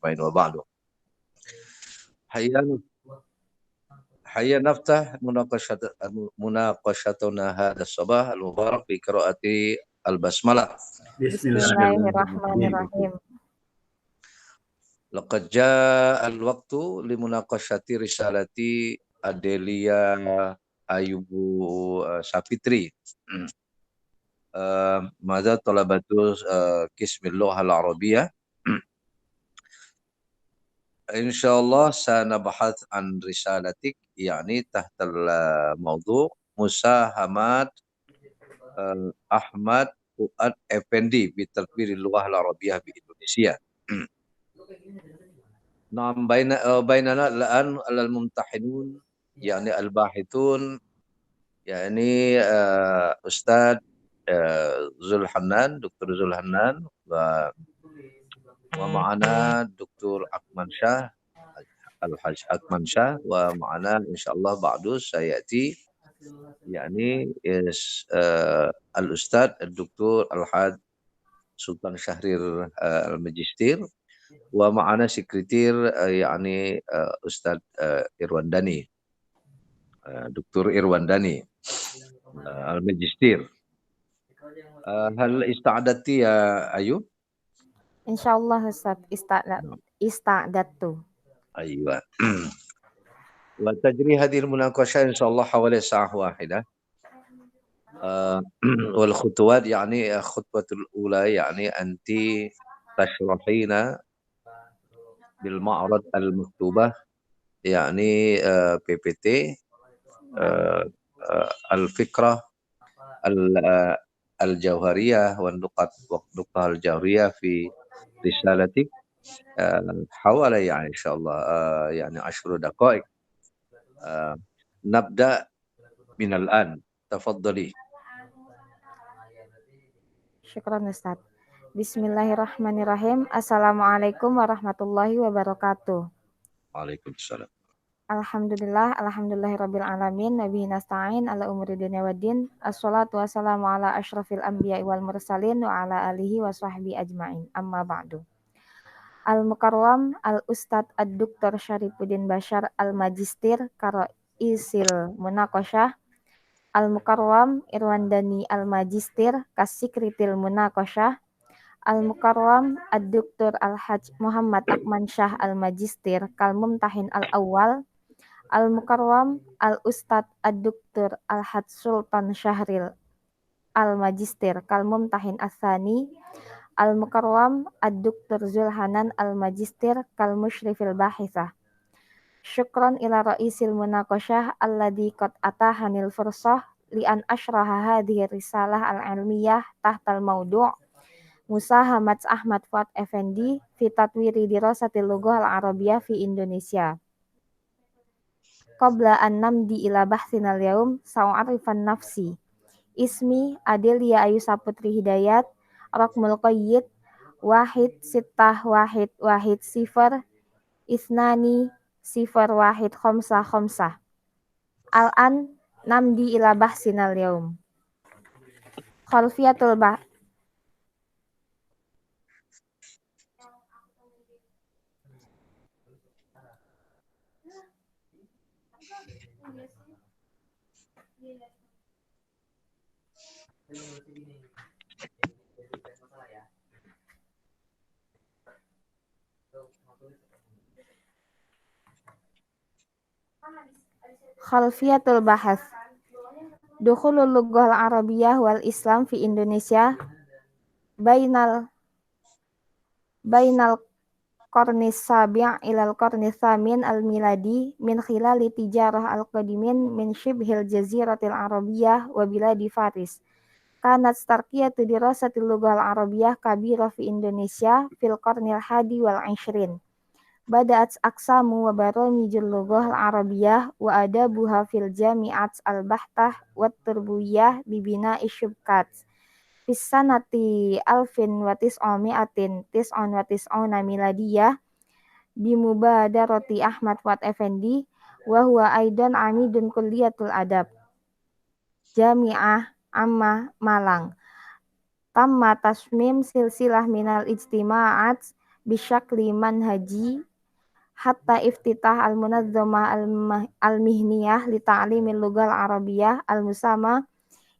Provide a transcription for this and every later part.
أجمعين وبعد. حيا نفتح مناقشتنا هذا الصباح المبارك بقراءة البسملة. بسم بسم الله الله الرحمن الرحيم. لقد جاء الوقت لمناقشة رسالة أديليا أيوب سافيتري. ماذا طلبت قسم اللغة العربية؟ إن شاء الله سنبحث عن رسالتك يعني تحت الموضوع مساهمات أحمد فؤاد أفندي بتطوير اللغة العربية بإندونيسيا. نعم بيننا الآن الممتحنون يعني الباحثون يعني أستاذ زول حنان دكتور زول حنان ومعنا دكتور أكمل شاه الحاج أكمل شاه ومعنا إن شاء الله بعده سيأتي يعني الأستاذ الدكتور الحاج سلطان شهرير الماجستير ومعنا سكرتير يعني أستاذ إرونداني دكتور إرونداني الماجستير. هل استعدت يا أيوب؟ إن شاء الله Ustaz, ista'dadtu. أيوة. وتجري هذه المناقشة إن شاء الله حوالي ساعة واحدة. والخطوات يعني الخطوة الأولى يعني أنت تشرحين بالمعرض المكتوبة يعني PPT الفكرة الجوهرية والنقطة الجوهرية في رسالتك حوالي يعني إن شاء الله يعني 10 دقائق. نبدأ من الآن. تفضلي. Syukran Ustaz. Bismillahirrahmanirrahim. Assalamualaikum warahmatullahi wabarakatuh. Waalaikumsalam. Alhamdulillahirabbil alamin, nabi nasta'in ala umuri dunya waddin. Assalatu wassalamu ala asyrafil anbiya'i wal mursalin wa ala alihi wa sahbihi ajmain. Amma ba'du. Al-Mukarram Al-Ustad Ad-Duktor Syarifuddin Bashar Al-Majistir Karo'isil Munaqasyah Al-Mukarram Irwandani Al-Majistir Kasikritil Munaqasyah Al-Mukarram Ad-Duktor Al-Hajj Muhammad Akman Syah Al-Majistir Kalmumtahin Al-Awwal Al-Mukarram Al-Ustad Ad-Duktor Al-Hajj Sultan Syahril Al-Majistir Kalmumtahin As-Sani Al-Mukarram Ad-Duktor Zulhanan Al-Majistir Kalmusyrifil Bahithah. Syukran ila ra'isil munaqasyah alladhi qad atahanil fursah li an asyraha hadhihi risalah al-ilmiyah tahtal mawdu' musahamat Ahmad Fuad Effendi fi tatwiri dirasatil lughah al-arabiyyah fi Indonesia. Qabla an namdi ila bahthina al-yawm sa'arifan nafsi. Ismi Adelia Ayu Saputri Hidayat, Rakmul Qayyid 16110 Isnani 0155. Al-an namdi ila bahsinal yaum. Khalfiyatul Khalfiyatul bahas. Dukhulul lughah al-arabiyyah wal islam fi Indonesia bainal qarnis sabi' ilal qarnis tsamin al-miladi min khilali tijarah al-qadimin min shibhil jaziratil arabiyyah wa biladi Faris. Kanat starqiyatu dirasatil lughah al-arabiyyah kabira fi Indonesia fil qarnil hadi wal 20. Bada'at aqsamu wa baramijul lughah al-arabiyyah wa adabuha fil jami'at al-bahtah wat turbuyah bibina isyubkat. Fis sanati alfin wa tis'omi'atin tis'on wa tis'ona miladiyah bimubadarati Ahmad Fuad Effendi wa huwa aidan amidun kulliyatul adab Jami'ah Amma Malang. Tamma tasmim silsilah minal ijtima'at bisyakli manhaji hatta iftitah al-munazzamah al-mihniyah li ta'limil lughal arabiyyah al-musamma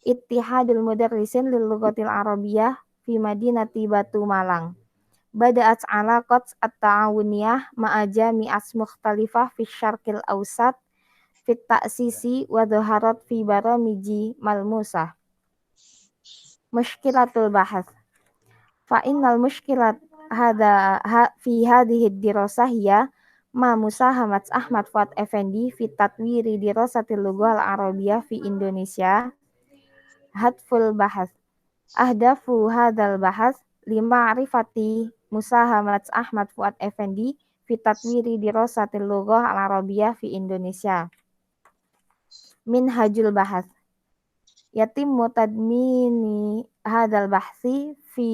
Ittihadul Mudarrisin lil Lughatil Arabiyyah fi Madinati Batu Malang. Bada'at alaqat at-ta'awuniyah ma'a jami'at mukhtalifah fi syarqil awsat fit ta'sisi wa dhaharat fi baramiji malmusah. Mushkilatul bahats. Fa innal mushkilat fi hadhihi dirasah hiya ma musahamat Ahmad Fuad Effendi fi tatwiri dirasatil lughal arabiyyah fi Indonesia. Hadful bahats. Ahdafu hadzal bahats lima'rifati musahamat Ahmad Fuad Effendi fi tatwiri dirasatil lughah al-arabiyyah fi Indonesia. Minhajul bahats. Yatimmu tadmini hadzal bahsi fi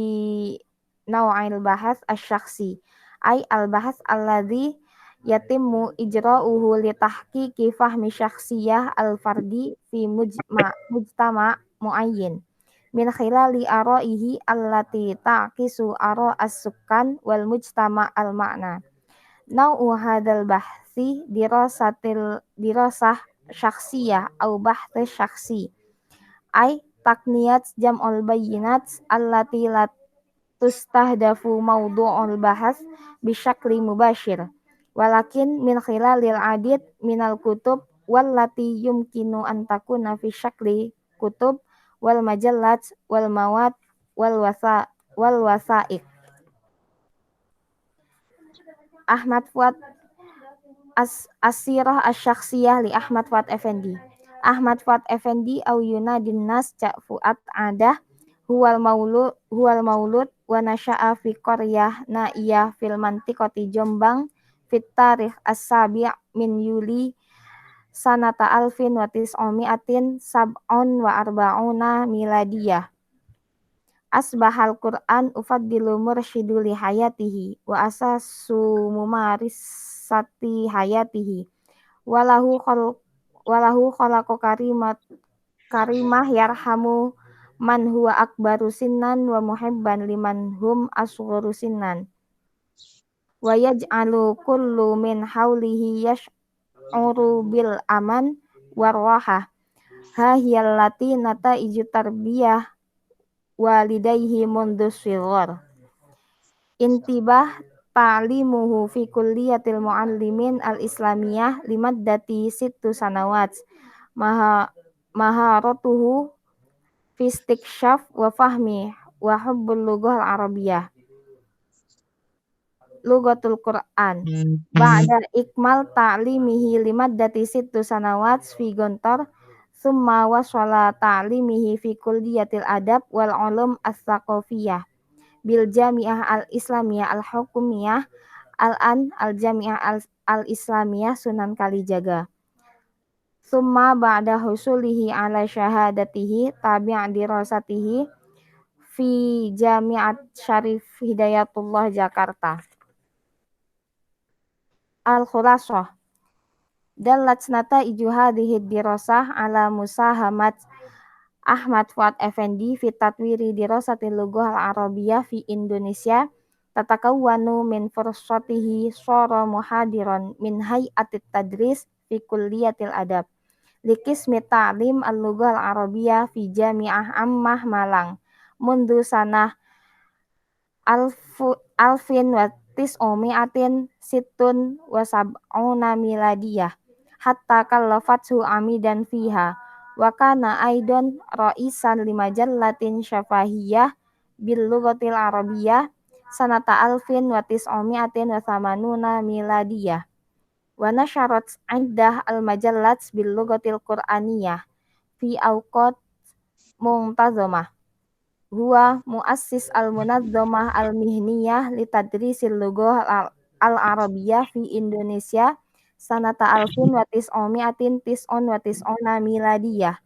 naw'il bahats asy-syakhsi ay al-bahats alladzi yatimmu ijra'uhu li tahqiqi fahmi syakhsiyah al-fardi fi mujtama' muayyin min khilali ara'ihi allati ta'kisu ara' as-sukkan wal mujtama' al-ma'na. Nau'u hadzal bahsi dirasah syakhsiyah au bahts syakhsi ay takniyat jam'ul bayyinat allati la tustahdafu mawdu'ul bahas bisyakli mubashir walakin min khilalil adid minal kutub wallati yumkinu an takuna fi syakli kutub wal majallat wal mawad wal wasaiq. Ahmad Fuad As-sirah asy-syakhsiyah li Ahmad Fuad Effendi. Ahmad Fuad Effendi au yunadin nas Cak Fuad Adah huwal maulud wa nasya'a fi qaryah Naiyah fil mantiqati Jombang fit tarikh as-sabi' min Yuli sanata alfin wa tis'omi'atin sab'un wa arba'una miladiyah. Asbahal Qur'an ufaddilu mursyidu li hayatihi wa asasu mumarisati hayatihi walahu khalaqu karimah yarhamu man huwa akbaru sinnan wa muhibban liman hum asghuru sinnan wa yaj'alu kullu min haulihi yash'uru bil aman warwahah ha hiyallati nataiju tarbiyah walidayhi mundu shighar. Intibah ta'limuhu fi kulliyatil muallimin al-islamiyah limaddati 6 sanawat. Maharatuhu fi istiksyaf wa fahmi wa hubbul lughah al-arabiyyah. Lughatul Qur'an. Ba'da ikmal ta'limihi limaddati 6 sanawat fi Gontor summa wasala ta'limihi fi kulliyatil adab wal ulum as-saqafiyah bil jami'ah al-islamiyah al-hukumiyah al-an al-jami'ah al-islamiyah Sunan Kalijaga. Summa ba'da husulihi ala syahadatihi tabi'a dirasatihi fi Jami'at Syarif Hidayatullah Jakarta. Al-Khulasah. Dallat nataiju hadhihi dirasah ala musahamat Ahmad Fuad Effendi fi tatwiri dirasatil lughah al-arabiyyah fi Indonesia tatakawwanu min fursatihi shara muhadiran min hay'atit tadris fi kulliyatil adab liqismi ta'lim al-lughah al-arabiyyah fi Jami'ah Ammah Malang mundu sanah alfin wa tis'omi'atin situn wa sab'una miladiyah hatta kallafathu amidan fiha wa kana aidan ra'isan limajallatin syafahiyah bil lughatil arabiyyah sanata alfin wa tis'omi'atin wa samanuna miladiyah wa nasyarat iddah al majallat bil lughatil qur'aniyah fi awqat muntazamah. Huwa muassis al-munazzamah al-mihniyah li tadrisil lughah al-arabiyyah fi Indonesia sanata alfin wa tis'omi'atin tis'un wa tis'una miladiyah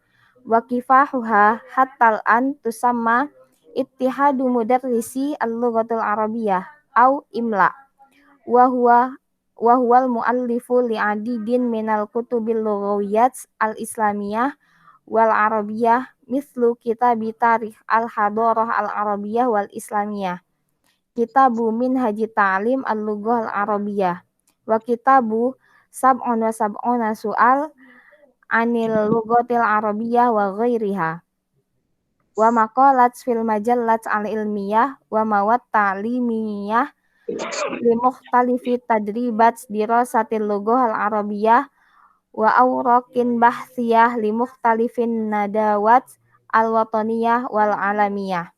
wa kifahuha hattal an tusamma ittihadu mudarrisi al-lughatul arabiyyah au imla wa huwal muallifu li adidin minal kutubil lughawiyyat al-islamiyah wal arabiyyah mislu kitabi tarikh al-hadarah al-arabiyyah wal islamiyah kitabu Minhaji Ta'lim al-Lughah al-Arabiyyah wa kitabu Sab'un wa Sab'una Su'al anil Lughatil Arabiyyah wa ghairiha wa maqalat fil majallat al-ilmiyah wa mawad ta'limiyah li mukhtalifi tadribat dirasatil lughah al-arabiyyah wa awraqin bahsiyah li mukhtalifin nadawat al-wataniyah wal alamiyah.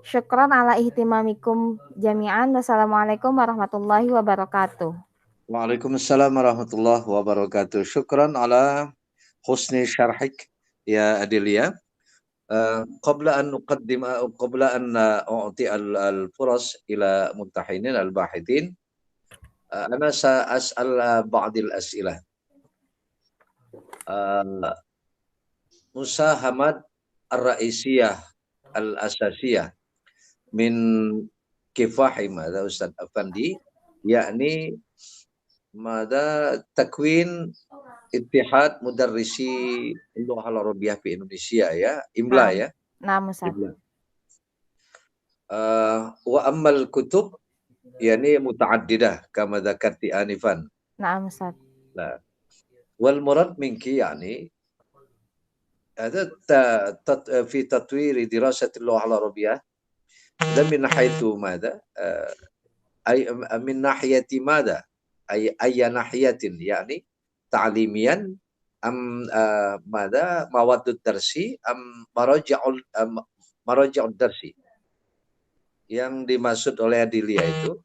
Syukran ala ihtimamikum jami'an. Wassalamualaikum warahmatullahi wabarakatuh. Waalaikumsalam warahmatullahi wabarakatuh. Syukran ala husni syarhik ya Adelia. قبل أن أعطي الفرص إلى ممتحنين الباحثين أنا سأسأل بعض الأسئلة. مساهمة الرئيسية الأساسية من كفاح ماذا أستاذ أفندي يعني ماذا تكوين اتحاد مدرسي اللغة العربية في إندونيسيا يا إملا يا نعم أستاذ. وأما الكتب يعني متعددة كما ذكرت آنفا. نعم أستاذ. لا والمراد منك يعني هذا في تطوير دراسة اللغة العربية ده من حيث ماذا أي من ناحية ماذا أي ناحية يعني تعليميا أم ماذا مواد الدرسي أم مراجع الدرسي. Yang dimaksud oleh Adelia itu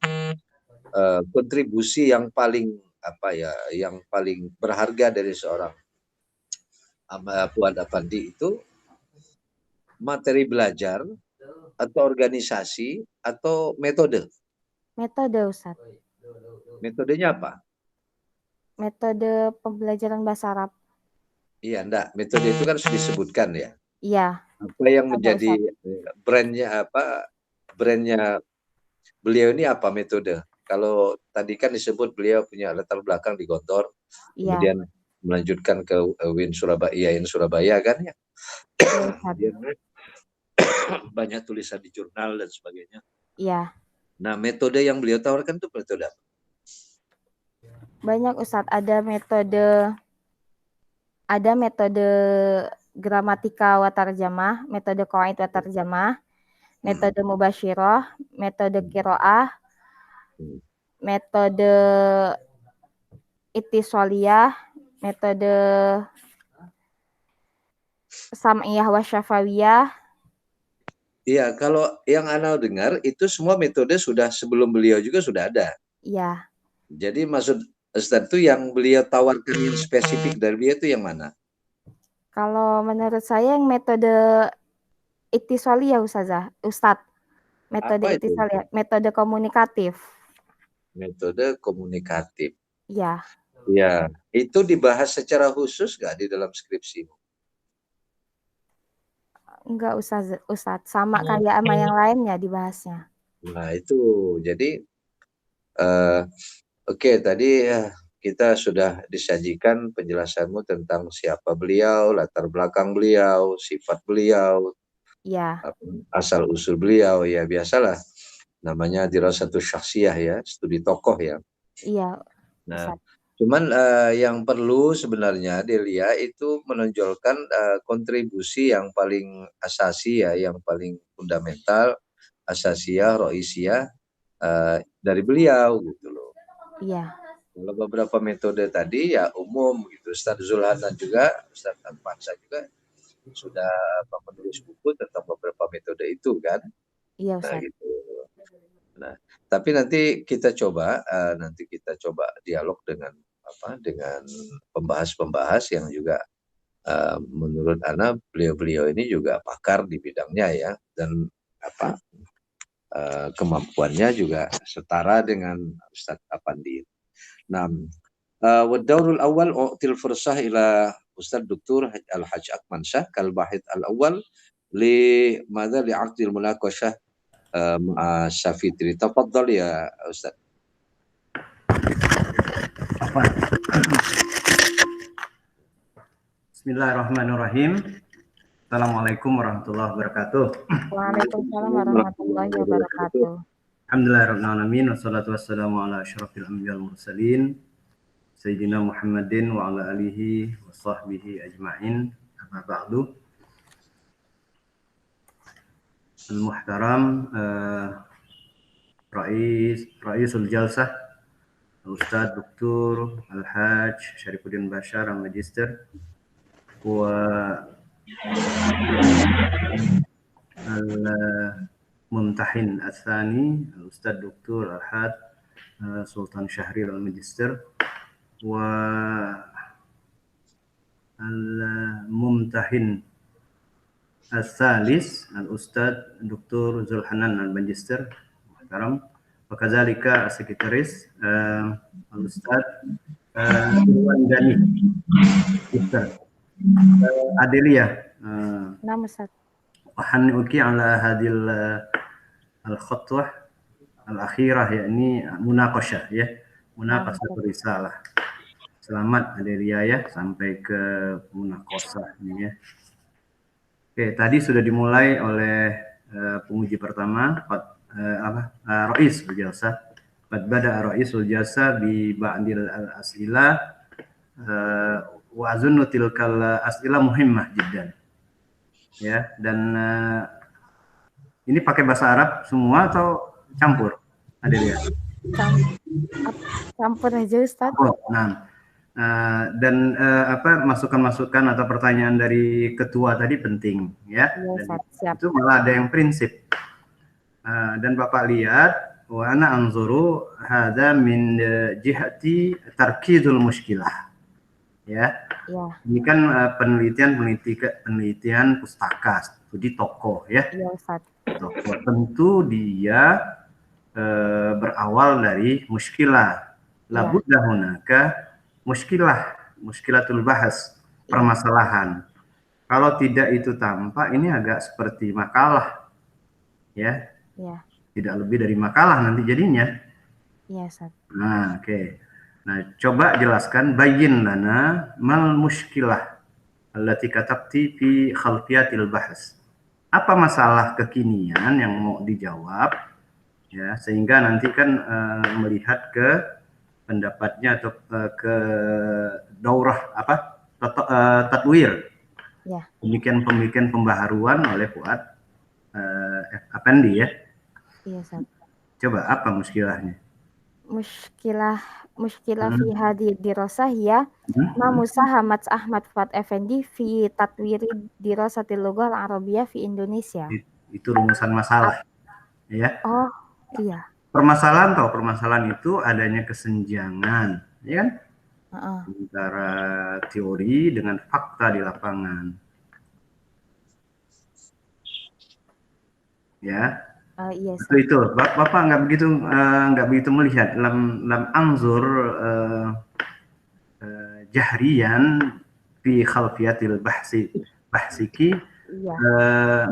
kontribusi yang paling yang paling berharga dari seorang Fuad Afandi itu materi belajar atau organisasi atau metode. Metode Ustaz. Metodenya apa? Metode pembelajaran bahasa Arab. Iya, enggak. Metode itu kan sudah disebutkan ya. Iya. Apa yang menjadi brandnya Brandnya beliau ini apa metode? Kalau tadi kan disebut beliau punya latar belakang di Gontor, kemudian melanjutkan ke UIN Surabaya kan ya. Banyak tulisan di jurnal dan sebagainya. Iya. Nah, metode yang beliau tawarkan itu metode apa? Banyak Ustadz, ada metode gramatika wa tarjamah, metode qawaid wa tarjamah, metode mubasyirah, metode qiraah, metode ittisaliyah, metode sam'iyah wa syafawiyah. Iya, kalau yang Ana dengar itu semua metode sudah sebelum beliau juga sudah ada. Iya. Jadi maksud Ustadz itu yang beliau tawarkan yang spesifik dari beliau itu yang mana? Kalau menurut saya yang metode ittisaliyah Ustadz. Metode ittisaliyah, metode komunikatif. Metode komunikatif. Iya. Ya, itu dibahas secara khusus nggak di dalam skripsi? Enggak Ustadz, sama kayak sama yang lainnya dibahasnya. Nah itu, jadi oke, tadi kita sudah disajikan penjelasanmu tentang siapa beliau, latar belakang beliau, sifat beliau, ya, asal usul beliau, ya biasalah. Namanya dirasatus syakhsiyah ya, studi tokoh ya. Iya. Nah, cuman yang perlu sebenarnya Delia itu menonjolkan kontribusi yang paling asasi ya, yang paling fundamental, asasiyah, roisiyah dari beliau gitu loh. Iya. Kalau beberapa metode tadi ya umum gitu. Ustaz Zulhanan juga, Ustaz Anfansa juga sudah menulis buku tentang beberapa metode itu kan. Iya Ustaz. Nah gitu. Nah, tapi nanti kita coba dialog dengan dengan pembahas-pembahas yang juga menurut Ana beliau-beliau ini juga pakar di bidangnya ya, dan kemampuannya juga setara dengan Ustadz Afandi. Nah, والدور الأول أعطي الفرصة إلى أستاذ الدكتور الحاج أكمل شاه كالباحث الأول لماذا لعقد المناقشة مع الشافعي. تفضل يا أستاذ. Bismillahirrahmanirrahim. Assalamualaikum warahmatullahi wabarakatuh. Waalaikumsalam warahmatullahi wabarakatuh. Alhamdulillahirrahmanirrahim. Wassalatu wassalamu ala asyrafil anbiya wal mursalin Sayyidina Muhammadin wa ala alihi wa sahbihi ajma'in. Amma ba'du. Al-Muhtaram Raisul Jalsah Ustadz Dr. Al-Hajj Syarifuddin Bashar Al-Magister wa Al-Mumtahin Al-Thani Al-Ustadz Dr. Al-Hajj Sultan Syahrir Al-Magister wa Al-Mumtahin Al-Thalis Al-Ustadz Dr. Zulhanan Al-Magister Muhtaram wa kadzalika Sekretaris Al-Ustadz Irwan Gani Ustadz Adelia Nama Ustaz. وحنؤكي على هذه الخطوة الأخيرة يعني مناقشة ya munaqashah risalah. Selamat Adelia ya sampai ke munaqashah ini ya. Oke, tadi sudah dimulai oleh penguji pertama Rais Jalsah. Qad bada'a Raisul Jalsah bi ba'dil al-as'ila wa azunnu tilkal as'ila muhimmah jiddan. Ya, dan ini pakai bahasa Arab semua atau campur? Ada lihat? Campur aja Ustaz. Nah, dan masukan-masukan atau pertanyaan dari ketua tadi penting, ya. Iya, Dan siap. itu malah ada yang prinsip. Dan Bapak lihat, wa ana anzuru hadza min jihati tarkizul mushkilah. Ya. Ini kan penelitian pustaka, studi tokoh ya. Iya, Ustaz. Tokoh tentu dia berawal dari muskilah. Labudda hunaka muskilatul bahas, permasalahan. Kalau tidak itu tampak, ini agak seperti makalah. Ya. Iya. Tidak lebih dari makalah nanti jadinya. Iya, Ustaz. Nah, oke. Nah, coba jelaskan bayyin lana mal muskilah allati katabti fi khalfiyatil bahas. Apa masalah kekinian yang mau dijawab ya, sehingga nanti kan melihat ke pendapatnya atau ke daurah tatwir. Ya. Pemikiran pembaharuan oleh Fuad Effendi ya. Iya, Ustaz. Coba apa muskilahnya? Muskilah fi hadhihi dirasah ya ma musahamat Ahmad Fuad Effendi fi tatwiri dirasatil lughah al-arabiyyah fi Indonesia. Itu rumusan masalah. Ya. Oh, iya. Permasalahan itu adanya kesenjangan, ya kan? Antara teori dengan fakta di lapangan. Ya. Iya, itu Bapak nggak begitu melihat lam anzur jahriyan fi khalfiyatil bahsiki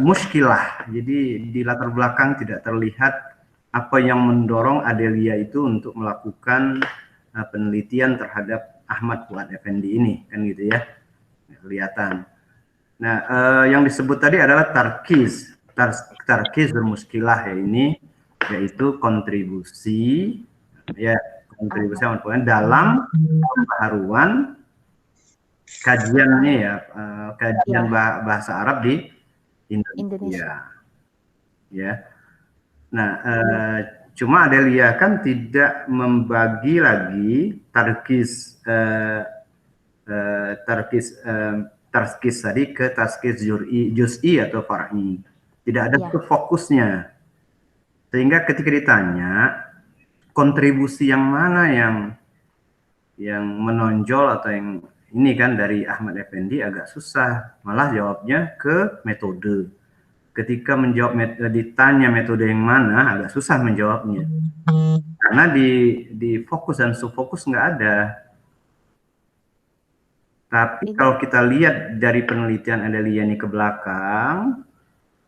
muskilah. Jadi di latar belakang tidak terlihat apa yang mendorong Adelia itu untuk melakukan penelitian terhadap Ahmad Fuad Effendi ini, kan gitu ya, kelihatan. Nah, yang disebut tadi adalah tarkiz bermuskilah ya, ini yaitu kontribusi dalam pembaharuan kajiannya ya, kajian bahasa Arab di Indonesia. Ya. Nah, cuma Adelia kan tidak membagi lagi tarkiz tadi ke tarkiz juz'i atau far'i. Tidak ada fokusnya. Sehingga ketika ditanya kontribusi yang mana yang menonjol atau yang ini kan dari Ahmad Effendi agak susah. Malah jawabnya ke metode. Ketika ditanya metode yang mana agak susah menjawabnya. Karena di fokus dan subfokus nggak ada. Tapi kalau kita lihat dari penelitian Adelia ini ke belakang,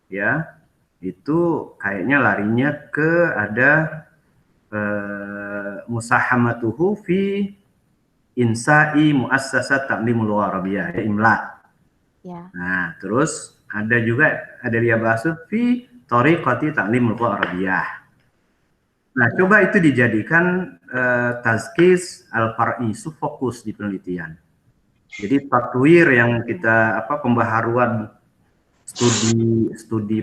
ya itu kayaknya larinya ke ada musahamatuhu fi insai muassasat ta'limul arabiyyah, IMLA. Ya. Nah, terus Ada juga dia bahas fi thariqati ta'lim lughah Arabiyah. Nah, coba itu dijadikan tazkis al-far'i, fokus di penelitian. Jadi tatwir yang kita pembaharuan studi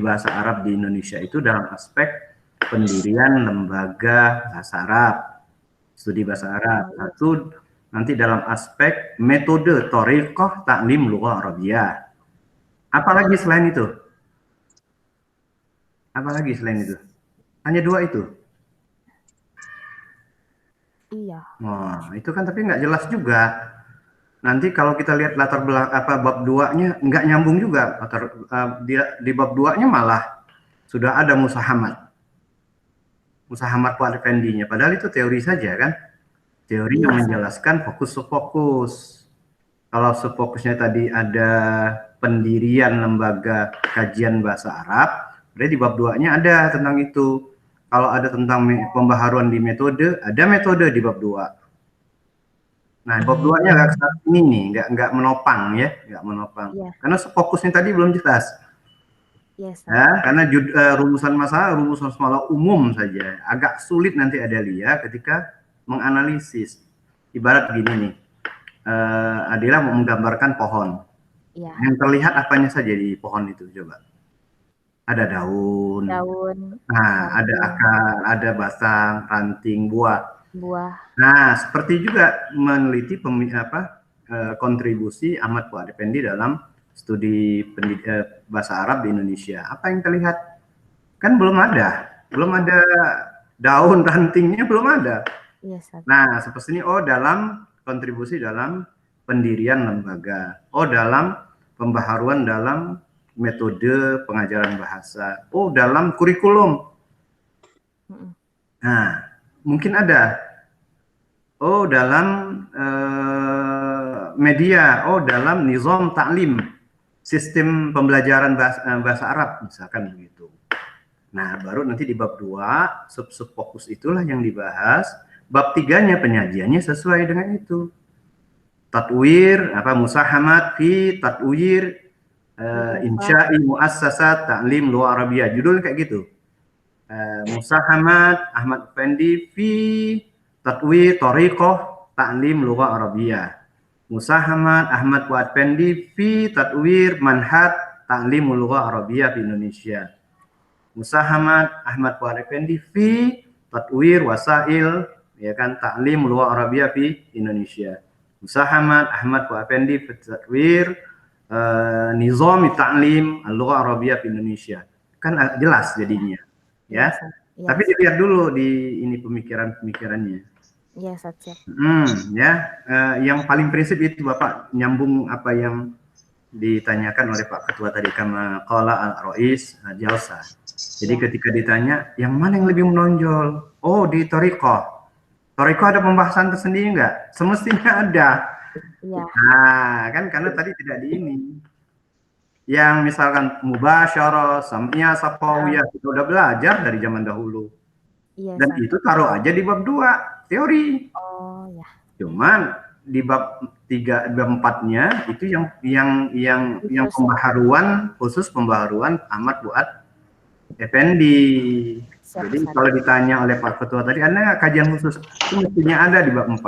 bahasa Arab di Indonesia itu dalam aspek pendirian lembaga bahasa Arab, studi bahasa Arab. Satu nanti dalam aspek metode thariqah ta'lim lughah Arabiyah. Apalagi selain itu? Apalagi selain itu? Hanya 2 itu. Iya. Wah, itu kan tapi nggak jelas juga. Nanti kalau kita lihat latar belakang bab 2-nya nggak nyambung juga. Di bab 2-nya malah sudah ada musahamat Pak Effendi-nya. Padahal itu teori saja kan. Teori yang menjelaskan fokus-fokus. Kalau fokusnya tadi ada pendirian lembaga kajian bahasa Arab, berarti di bab 2-nya ada tentang itu. Kalau ada tentang pembaharuan di metode, ada metode di bab 2. Nah, bab 2-nya agak ini nih, nggak menopang ya, nggak menopang. Karena fokusnya tadi belum jelas. Ya, karena rumusan masalah umum saja, agak sulit nanti Adelia ketika menganalisis. Ibarat begini nih, Adila mau menggambarkan pohon. Yang terlihat apanya saja di pohon itu, coba. Ada daun, nah ada akar, ada batang, ranting, buah. Nah, seperti juga meneliti kontribusi Ahmad Fuad Effendi dalam studi bahasa Arab di Indonesia. Apa yang terlihat? Kan belum ada daun, rantingnya belum ada. Nah, seperti ini, dalam kontribusi dalam pendirian lembaga, dalam pembaharuan dalam metode pengajaran bahasa, dalam kurikulum. Nah, mungkin ada dalam media, dalam nizam ta'lim, sistem pembelajaran bahasa Arab misalkan begitu. Nah, baru nanti di bab 2 sub fokus itulah yang dibahas. Bab 3-nya penyajiannya sesuai dengan itu. Tatwir, musahamat fi tatwir insya'i muassasat ta'lim lughah Arabiyah. Judul kayak gitu. Musahamat Ahmad Effendi fi tatwir thariqah ta'lim lughah Arabiyah. Musahamat Ahmad Fuad Effendi fi tatwir manhaj ta'lim lughah Arabiyah di Indonesia. Musahamat Ahmad Fuad Effendi fi tatwir wasail ta'lim lughah Arabiyah di Indonesia. Musahamat Ahmad Fuad Effendi fi tatwir nizam ta'lim al-lughah Arabiyah di Indonesia. Kan jelas jadinya, ya. Tapi dilihat dulu di ini pemikirannya. Iya, siap. Yang paling prinsip itu Bapak nyambung apa yang ditanyakan oleh Pak Ketua tadi, kama qala al-Rais Jalsa. Jadi ketika ditanya yang mana yang lebih menonjol? Di thariqah. Thariqah ada pembahasan tersendiri enggak? Semestinya ada. Nah, kan karena tadi tidak di ini. Yang misalkan mubasyarah, sam'iyah, safawiyah, kita udah belajar dari zaman dahulu. Dan itu taruh aja di bab 2, teori. Cuman di bab 3, bab 4-nya itu yang pembaharuan, khusus pembaharuan Ahmad Fuad Effendi. Jadi kalau ditanya oleh Pak Ketua tadi, ada kajian khusus? Itu mestinya ada di bab 4.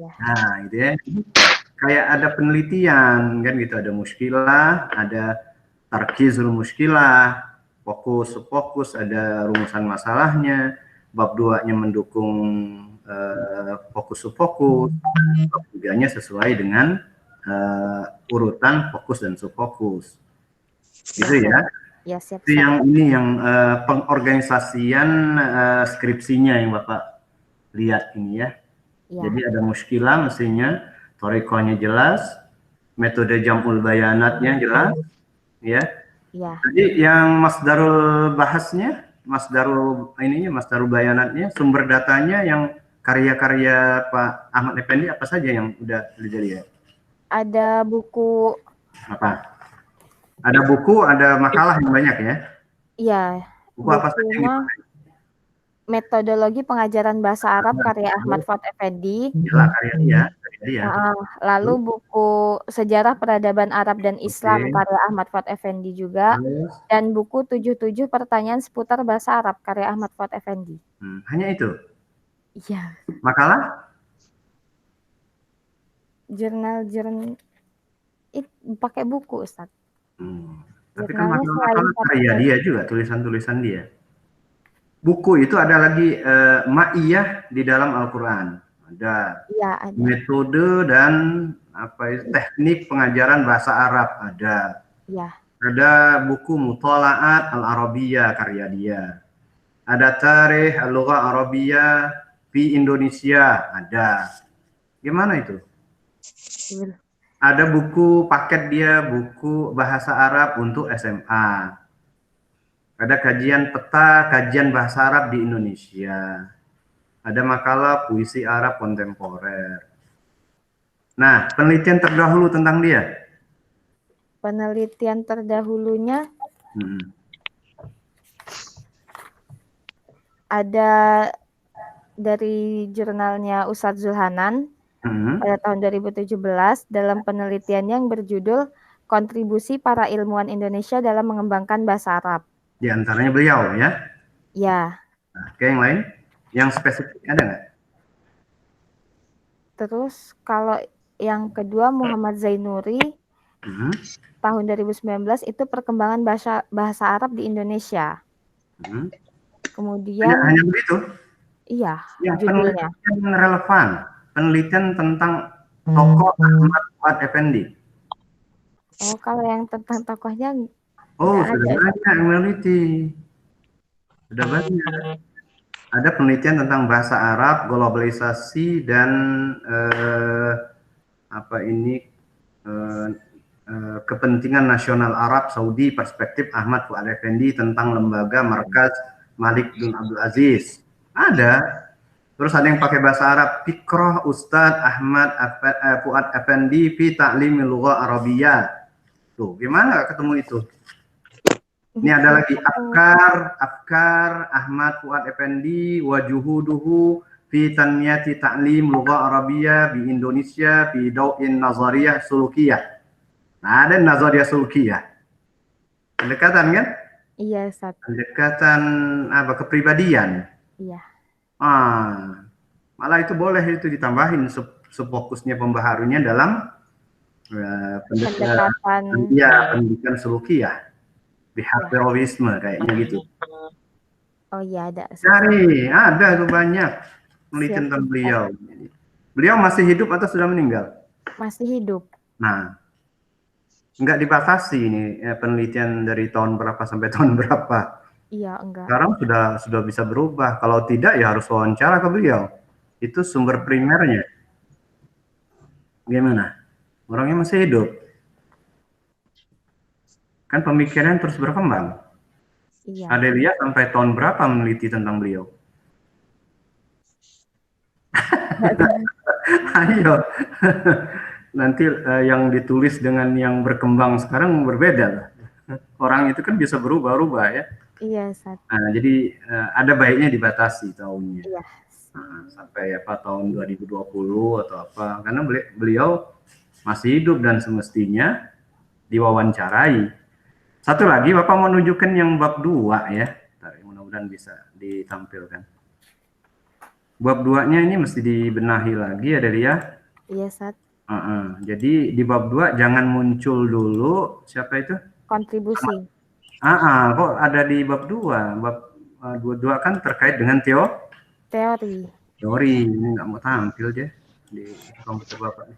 Nah, gitu ya. Kayak ada penelitian kan gitu, ada muskilah, ada tarkizul muskilah, fokus, ada rumusan masalahnya, bab 2-nya mendukung fokus, bab 3-nya sesuai dengan urutan fokus dan subfokus. Gitu ya. Itu yang ini yang pengorganisasian skripsinya yang Bapak lihat ini ya. Jadi ada muskilah mestinya, thariqahnya jelas, metode jam'ul bayanatnya jelas, ya. Jadi yang masdarul bahasnya, masdarul bayanatnya, sumber datanya yang karya-karya Pak Ahmad Effendi apa saja yang udah dilihat? Ada buku. Apa? Ada buku, ada makalah yang banyak ya? Iya. Buku apa saja yang dipakai? Metodologi Pengajaran Bahasa Arab karya Ahmad Fuad Effendi. Inilah karya dia. Lalu buku Sejarah Peradaban Arab dan Islam karya Ahmad Fuad Effendi juga. Dan buku 77 Pertanyaan Seputar Bahasa Arab karya Ahmad Fuad Effendi. Hanya itu? Iya. Makalah? Jurnal pakai buku, Ustaz. Tapi kan makalah karya dia juga, tulisan-tulisan dia. Buku itu ada lagi ma'iyah di dalam Al-Quran. Ada. Iya, ada. Metode dan teknik pengajaran bahasa Arab ada. Iya. Ada buku Muthala'at Al-Arabiyah karya dia. Ada Tarikh Al-Lughah Arabiyah di Indonesia ada. Gimana itu? Ada buku paket dia, buku bahasa Arab untuk SMA. Ada kajian peta, kajian bahasa Arab di Indonesia. Ada makalah puisi Arab kontemporer. Nah, penelitian terdahulu tentang dia. Penelitian terdahulunya ada dari jurnalnya Ustadz Zulhanan pada tahun 2017 dalam penelitian yang berjudul Kontribusi Para Ilmuwan Indonesia dalam Mengembangkan Bahasa Arab. Di antaranya beliau ya? Ya. Oke, yang lain? Yang spesifik ada nggak? Terus kalau yang kedua Muhammad Zainuri tahun 2019 itu perkembangan bahasa Arab di Indonesia. Kemudian hanya begitu? Iya, ya, judulnya. Penelitian relevan, penelitian tentang tokoh Ahmad Fuad Effendi. Oh, kalau yang tentang tokohnya sudah banyak yang meneliti. Sudah banyak. Ada penelitian tentang bahasa Arab, globalisasi dan kepentingan nasional Arab Saudi, perspektif Ahmad Fuad Effendi tentang lembaga Markaz Malik bin Abdul Aziz. Ada. Terus ada yang pakai bahasa Arab, Fikrah Ustadz Ahmad Fuad Effendi fi Ta'limil Lughah Arabiyah. Tuh, gimana ketemu itu? Ini ada lagi Afkar Ahmad Fuad Effendi wa juhuduhu fi tanmiyati ta'lim lughah Arabiyah di Indonesia fi daw'in nazariyah sulukiyah. Nah, ada nazariyah sulukiyah. Pendekatan kan? Iya, Ustaz. Pendekatan kepribadian. Iya. Malah itu boleh itu ditambahin sefokusnya pembaharunya dalam pendidikan sulukiyah. Behaviorisme kayaknya gitu. Oh iya, ada. Ada tuh banyak penelitian tentang beliau. Beliau masih hidup atau sudah meninggal? Masih hidup. Nah, enggak dibatasi ini penelitian dari tahun berapa sampai tahun berapa. Iya, enggak. Sekarang sudah bisa berubah. Kalau tidak ya harus wawancara ke beliau. Itu sumber primernya. Gimana? Orangnya masih hidup. Kan pemikiran terus berkembang. Iya. Adelia sampai tahun berapa meneliti tentang beliau? Ayo. Nanti yang ditulis dengan yang berkembang sekarang berbeda. Orang itu kan bisa berubah-ubah ya. Iya, Ustaz. Nah, jadi ada baiknya dibatasi tahunnya. Iya. Sampai tahun 2020 atau apa. Karena beliau masih hidup dan semestinya diwawancarai. Satu lagi, Bapak mau nunjukkan yang bab 2 ya. Mudah-mudahan bisa ditampilkan. Bab 2-nya ini mesti dibenahi lagi ya, Delia? Iya, Ustaz. Jadi di bab 2 jangan muncul dulu, siapa itu? Kontribusi. Kok ada di bab 2? Bab 22 kan terkait dengan teori. Ini nggak mau tampil deh di komputer Bapak.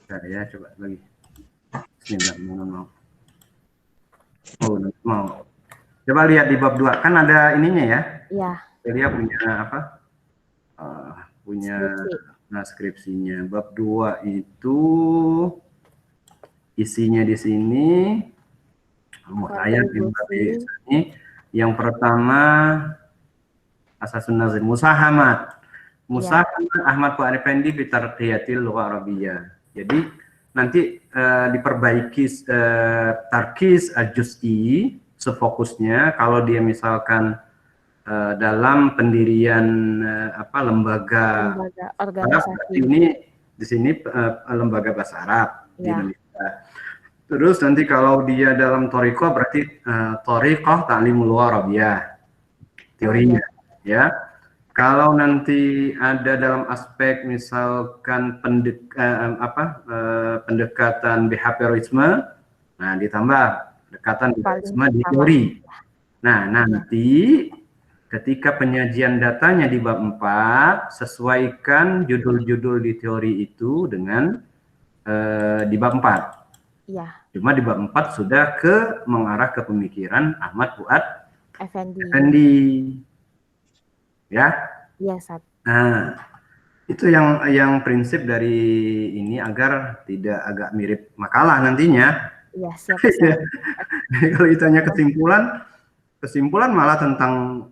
Bentar ya, coba lagi. Bismillah, mau. Mau. Coba lihat di bab 2, kan ada ininya ya? Iya. Dia punya apa? Punya skripsinya. Bab 2 itu isinya di sini. Mau tayang di sini. Yang pertama Asasun Nazim Musahamat Ahmad Fuad Effendi fi Tarqiyatil Lughah Arabiyah. Jadi nanti diperbaiki tarkis al-juz'i sefokusnya. Kalau dia misalkan dalam pendirian lembaga organisasi. ini di sini lembaga bahasa Arab di Ya. Indonesia. Terus nanti kalau dia dalam Thariqah berarti Thariqah Ta'limul Arabiyah teorinya, ya. Kalau nanti ada dalam aspek misalkan pendekatan behaviorisme, nah ditambah pendekatan behaviorisme di teori. Nah, nanti ketika penyajian datanya di bab 4, sesuaikan judul-judul di teori itu dengan di bab 4. Iya. Cuma di bab 4 sudah mengarah ke pemikiran Ahmad Fuad Effendi. Ya. Iya, Ustaz. Nah, itu yang prinsip dari ini agar tidak agak mirip makalah nantinya. Iya, siap, Ustaz. Kalau ditanya kesimpulan malah tentang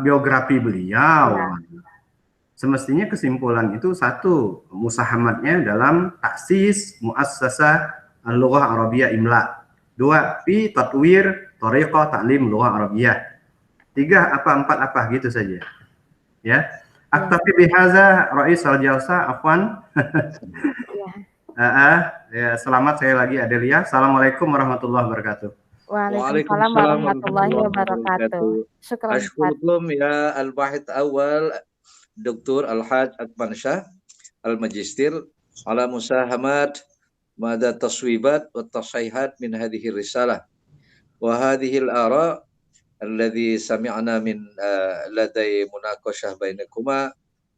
biografi beliau. Ya. Semestinya kesimpulan itu satu, musahamatnya dalam taksis muassasah al-lughah arabiyah imla. 2, fi tatwir thariqah ta'lim lughah arabiyah. 3 4 gitu saja. Ya. Aktafi bihaza Rais al-Jalsa afwan. Ya, selamat saya lagi Adelia. Assalamualaikum warahmatullahi wabarakatuh. Waalaikumsalam warahmatullahi wabarakatuh. Syukran. Ashkurukum ya al-bahith awal Dr. Al-Haj Akman Shah al-Majistir ala musahamat mada taswibat wa tasayhat min hadhihi risalah wa hadhihi al-ara alladhi sami'na min ladai munaqashah bainakuma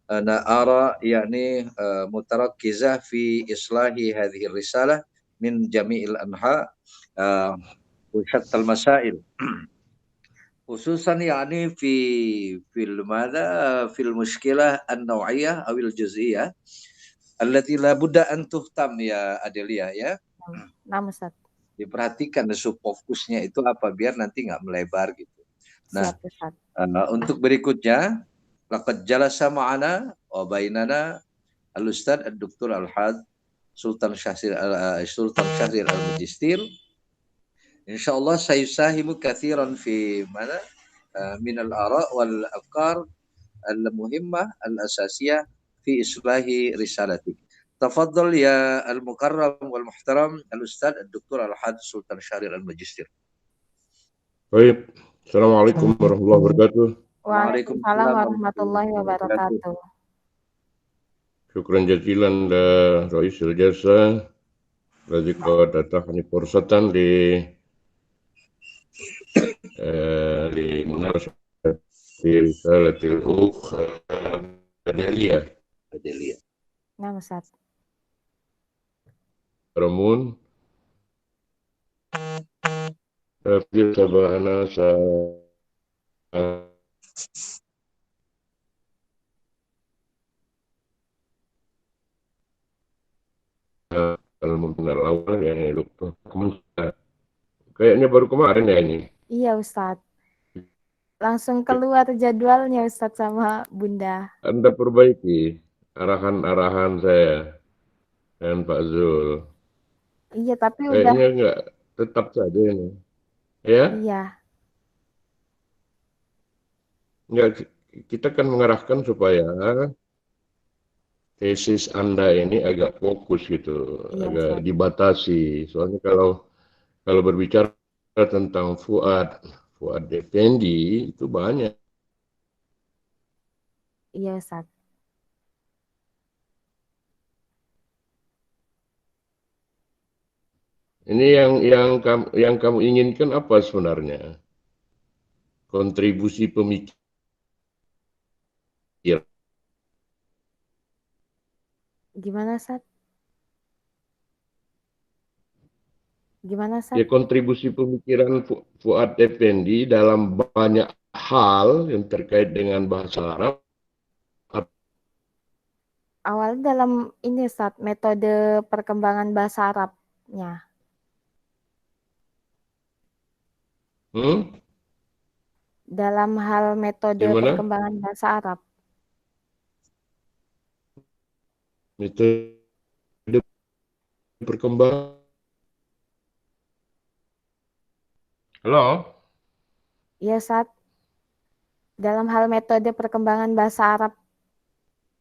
ana ara yani mutarakkizah fi islahi hadhihi risalah min jami'il anha wa syattal masail khususan yani fil mushkilah an-naw'iyah awil juz'iyah allati la budda an tuhtam ya Adelia ya. Nah, Ustaz. Diperhatikan subfokusnya itu apa biar nanti nggak melebar gitu. Nah, siap, untuk berikutnya laqad jalasa ma'ana wa bainana al-Ustaz Ad-Doktor Al-Haj Sultan Syahrir Al-Majistir. Insyaallah sayusahimu kathiran fi mana min al-ara' wal afkar al-muhimmah al-asasiyah fi islahi risalatik. Tafadhal ya al-mukarram wal muhtaram al-Ustaz Ad-Doktor Al-Haj Sultan Syahrir Al-Majistir. Baik. Assalamualaikum warahmatullahi wabarakatuh. Waalaikumsalam warahmatullahi wabarakatuh. Syukran jazilan la Rais al-Jalsa alladzi qad atahani fursatan li munasabati risalatil ukh Adelia. Nah, Ustaz. Ramun Tafsir sabana sa al-mubnal awal ya Dokter. Kayaknya baru kemarin ya ini. Iya, Ustaz. Langsung keluar jadwalnya Ustaz sama Bunda. Anda perbaiki arahan-arahan saya dan Pak Zul. Iya, tapi kayaknya enggak tetap saja ini. Ya? Iya. Enggak, kita kan mengarahkan supaya tesis Anda ini agak fokus gitu, agak dibatasi. Soalnya kalau berbicara tentang Fuad Effendi itu banyak. Iya, Ustaz. Ini yang kamu inginkan apa sebenarnya? Kontribusi pemikir. Gimana, Ustaz? Gimana, Ustaz? Ya, kontribusi pemikiran Fuad Effendi dalam banyak hal yang terkait dengan bahasa Arab. Awalnya dalam ini, Ustaz, metode perkembangan bahasa Arabnya. Dalam hal metode perkembangan bahasa Arab. Metode perkembangan. Halo? Iya, Ustaz. Dalam hal metode perkembangan bahasa Arab,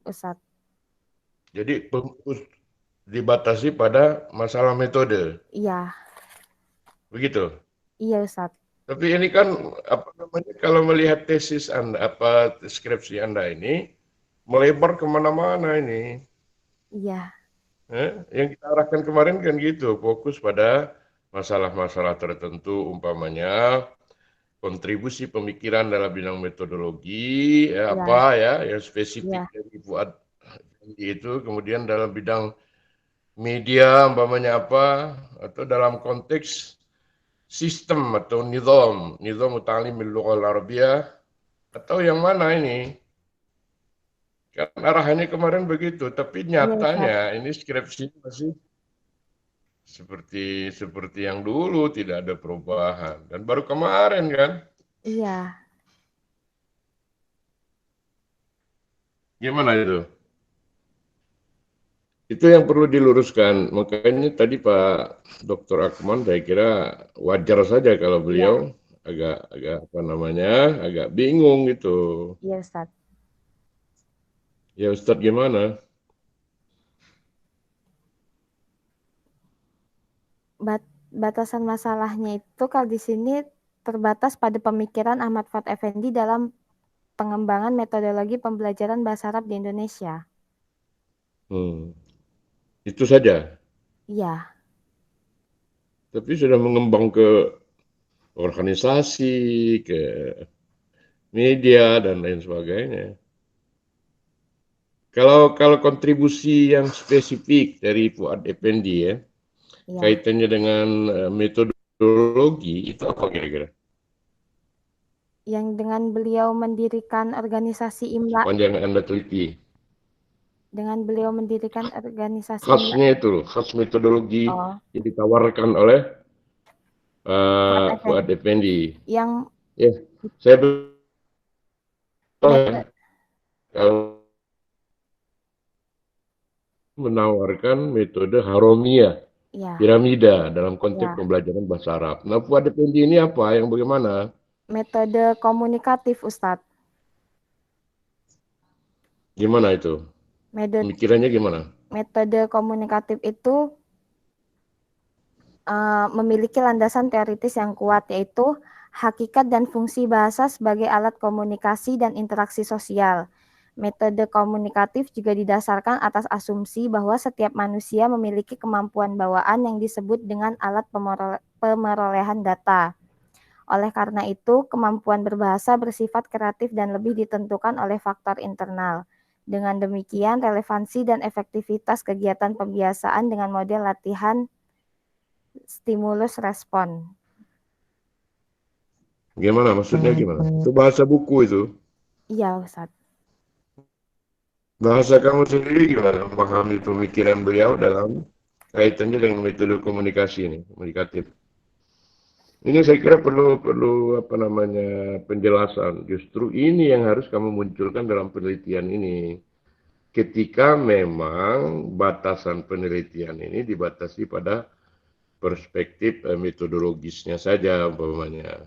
Ustaz. Jadi dibatasi pada masalah metode, Iya, begitu. iya, Ustaz. Tapi ini kan apa namanya, kalau melihat tesis Anda, apa skripsi Anda ini melebar kemana-mana ini. Iya, Yang kita arahkan kemarin kan gitu, fokus pada masalah-masalah tertentu, umpamanya kontribusi pemikiran dalam bidang metodologi, ya, iya, apa ya yang iya, spesifik dari Fuad Effendi itu, kemudian dalam bidang media, umpamanya apa, atau dalam konteks sistem atau nizam ta'lim al-lughah al-arabiyah, atau yang mana ini? Kan arahannya kemarin begitu, tapi iya, Ustaz. nyatanya ini skripsi masih seperti yang dulu, tidak ada perubahan. Dan baru kemarin kan, Iya, gimana itu? Itu yang perlu diluruskan. Makanya tadi Pak Dr. Akmal saya kira wajar saja kalau iya, beliau agak apa namanya, agak bingung gitu. iya, Ustaz. Ya Ustadz gimana? Batasan masalahnya itu kalau di sini terbatas pada pemikiran Ahmad Fuad Effendi dalam pengembangan metodologi pembelajaran bahasa Arab di Indonesia. Itu saja. Iya, Tapi sudah mengembang ke organisasi, ke media dan lain sebagainya. Kalau kontribusi yang spesifik dari Fuad Effendi ya, iya. kaitannya dengan metodologi itu apa kira-kira? Yang dengan beliau mendirikan organisasi IMLA, Sepanjang Anda teliti. dengan beliau mendirikan organisasi IMLA. Khasnya itu loh, khas metodologi Oh, yang ditawarkan oleh Fuad Fuad Effendi. Effendi. Yang Ya, saya tahu ya, metode, kalau menawarkan metode haromiyah, ya, piramida dalam konteks ya, pembelajaran bahasa Arab. Nah, Fuad Effendi ini apa? Yang bagaimana? metode komunikatif, Ustadz. Gimana itu? Metode, Pemikirannya gimana? metode komunikatif itu memiliki landasan teoritis yang kuat, yaitu hakikat dan fungsi bahasa sebagai alat komunikasi dan interaksi sosial. Metode komunikatif juga didasarkan atas asumsi bahwa setiap manusia memiliki kemampuan bawaan yang disebut dengan alat pemerolehan data. Oleh karena itu, kemampuan berbahasa bersifat kreatif dan lebih ditentukan oleh faktor internal. Dengan demikian, relevansi dan efektivitas kegiatan pembiasaan dengan model latihan stimulus respon. Gimana? Maksudnya gimana? Itu bahasa buku itu. Iya, Ustaz. Bahasa kamu sendiri gimana memahami pemikiran beliau dalam kaitannya dengan metode komunikasi ini, komunikatif. Ini saya kira perlu apa namanya penjelasan. Justru ini yang harus kamu munculkan dalam penelitian ini. Ketika memang batasan penelitian ini dibatasi pada perspektif metodologisnya saja umpamanya.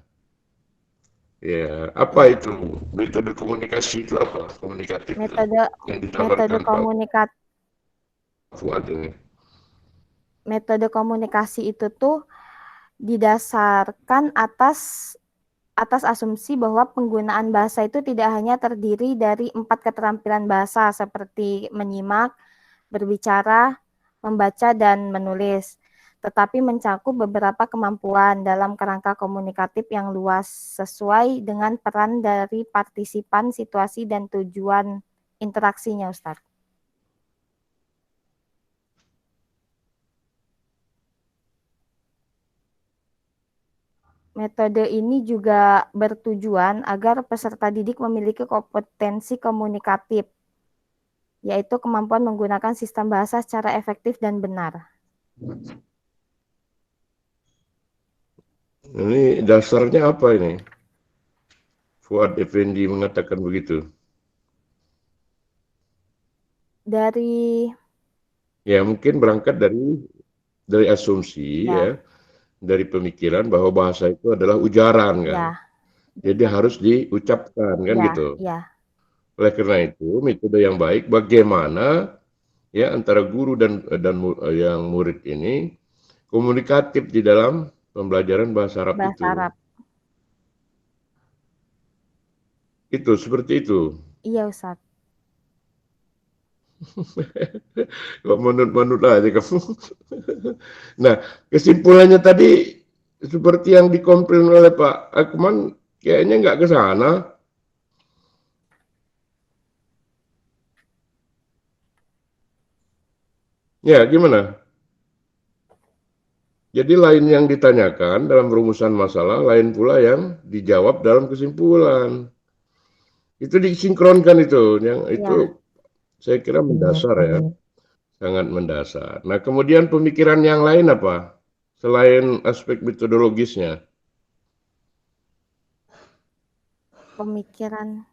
Ya, apa Ya. itu metode komunikasi itu apa? Komunikatif Metode yang ditawarkan Pak Fuad ini. metode komunikasi itu tuh didasarkan atas asumsi bahwa penggunaan bahasa itu tidak hanya terdiri dari 4 keterampilan bahasa seperti menyimak, berbicara, membaca, dan menulis, tetapi mencakup beberapa kemampuan dalam kerangka komunikatif yang luas sesuai dengan peran dari partisipan, situasi, dan tujuan interaksinya, Ustadz. Metode ini juga bertujuan agar peserta didik memiliki kompetensi komunikatif, yaitu kemampuan menggunakan sistem bahasa secara efektif dan benar. Ini dasarnya apa ini? Fuad Effendi mengatakan begitu. Dari Ya mungkin berangkat dari asumsi ya, dari pemikiran bahwa bahasa itu adalah ujaran kan. ya Jadi harus diucapkan kan Iya, gitu. iya, Oleh karena itu, metode yang baik bagaimana ya antara guru dan yang murid ini komunikatif di dalam pembelajaran bahasa Arab bahasa itu. Arab. Itu seperti itu. Iya, Ustadz. Kok manut-manut aja kamu. Nah, kesimpulannya tadi seperti yang dikomplain oleh Pak Akman, kayaknya nggak ke sana. Ya, gimana? Jadi lain yang ditanyakan dalam rumusan masalah, lain pula yang dijawab dalam kesimpulan. Itu disinkronkan itu, yang Iya, itu saya kira mendasar ya, sangat mendasar. Nah, kemudian pemikiran yang lain apa? Selain aspek metodologisnya, pemikiran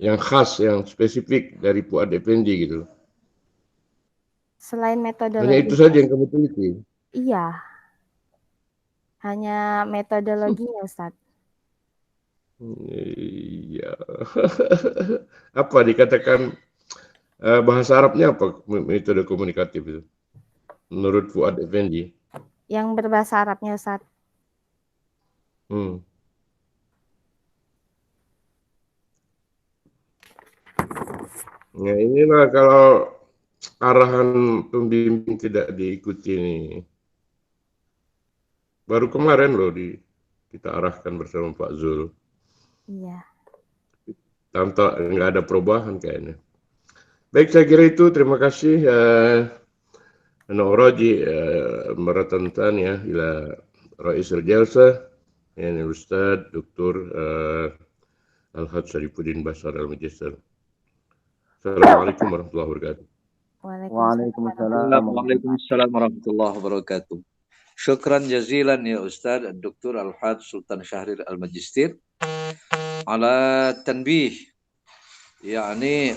yang khas, yang spesifik dari Fuad Effendi gitu. selain Hanya itu metodologi. saja yang kamu teliti. Iya, hanya metodologinya, Ustadz. Iya. Apa dikatakan bahasa Arabnya apa metode komunikatif itu? Menurut Fuad Effendi. Yang berbahasa Arabnya, Ustadz. Hmm. Nah, inilah kalau arahan pembimbing tidak diikuti nih. Baru kemarin loh kita arahkan bersama Pak Zul. Iya. Tanpa nggak ada perubahan kayaknya. Baik, saya kira itu. Terima kasih. أنا أراجي مرة ثانية إلى رئيس الجلسة يعني الأستاذ دكتور الحاج شريف الدين بشار الماجستير. السلام عليكم ورحمة الله وبركاته. Waalaikumsalam. Waalaikumsalam warahmatullahi wabarakatuh. Syukran jazilan ya Ustaz Dr. Al-Had Sultan Syahrir Al-Majistir ala tanbih yani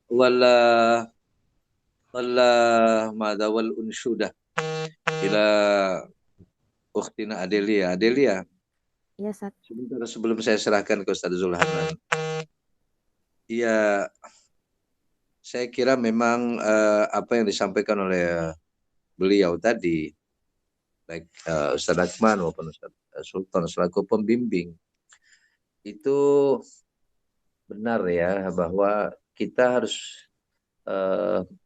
wala mada wal unshudah ila ukhtina Adelia. Adelia, Iya, Ustadz. sebentar sebelum saya serahkan ke Ustaz Zulhanan. Iya, saya kira memang apa yang disampaikan oleh beliau tadi, baik Ustaz Akman maupun Ustaz Sultan selaku pembimbing, itu benar ya bahwa kita harus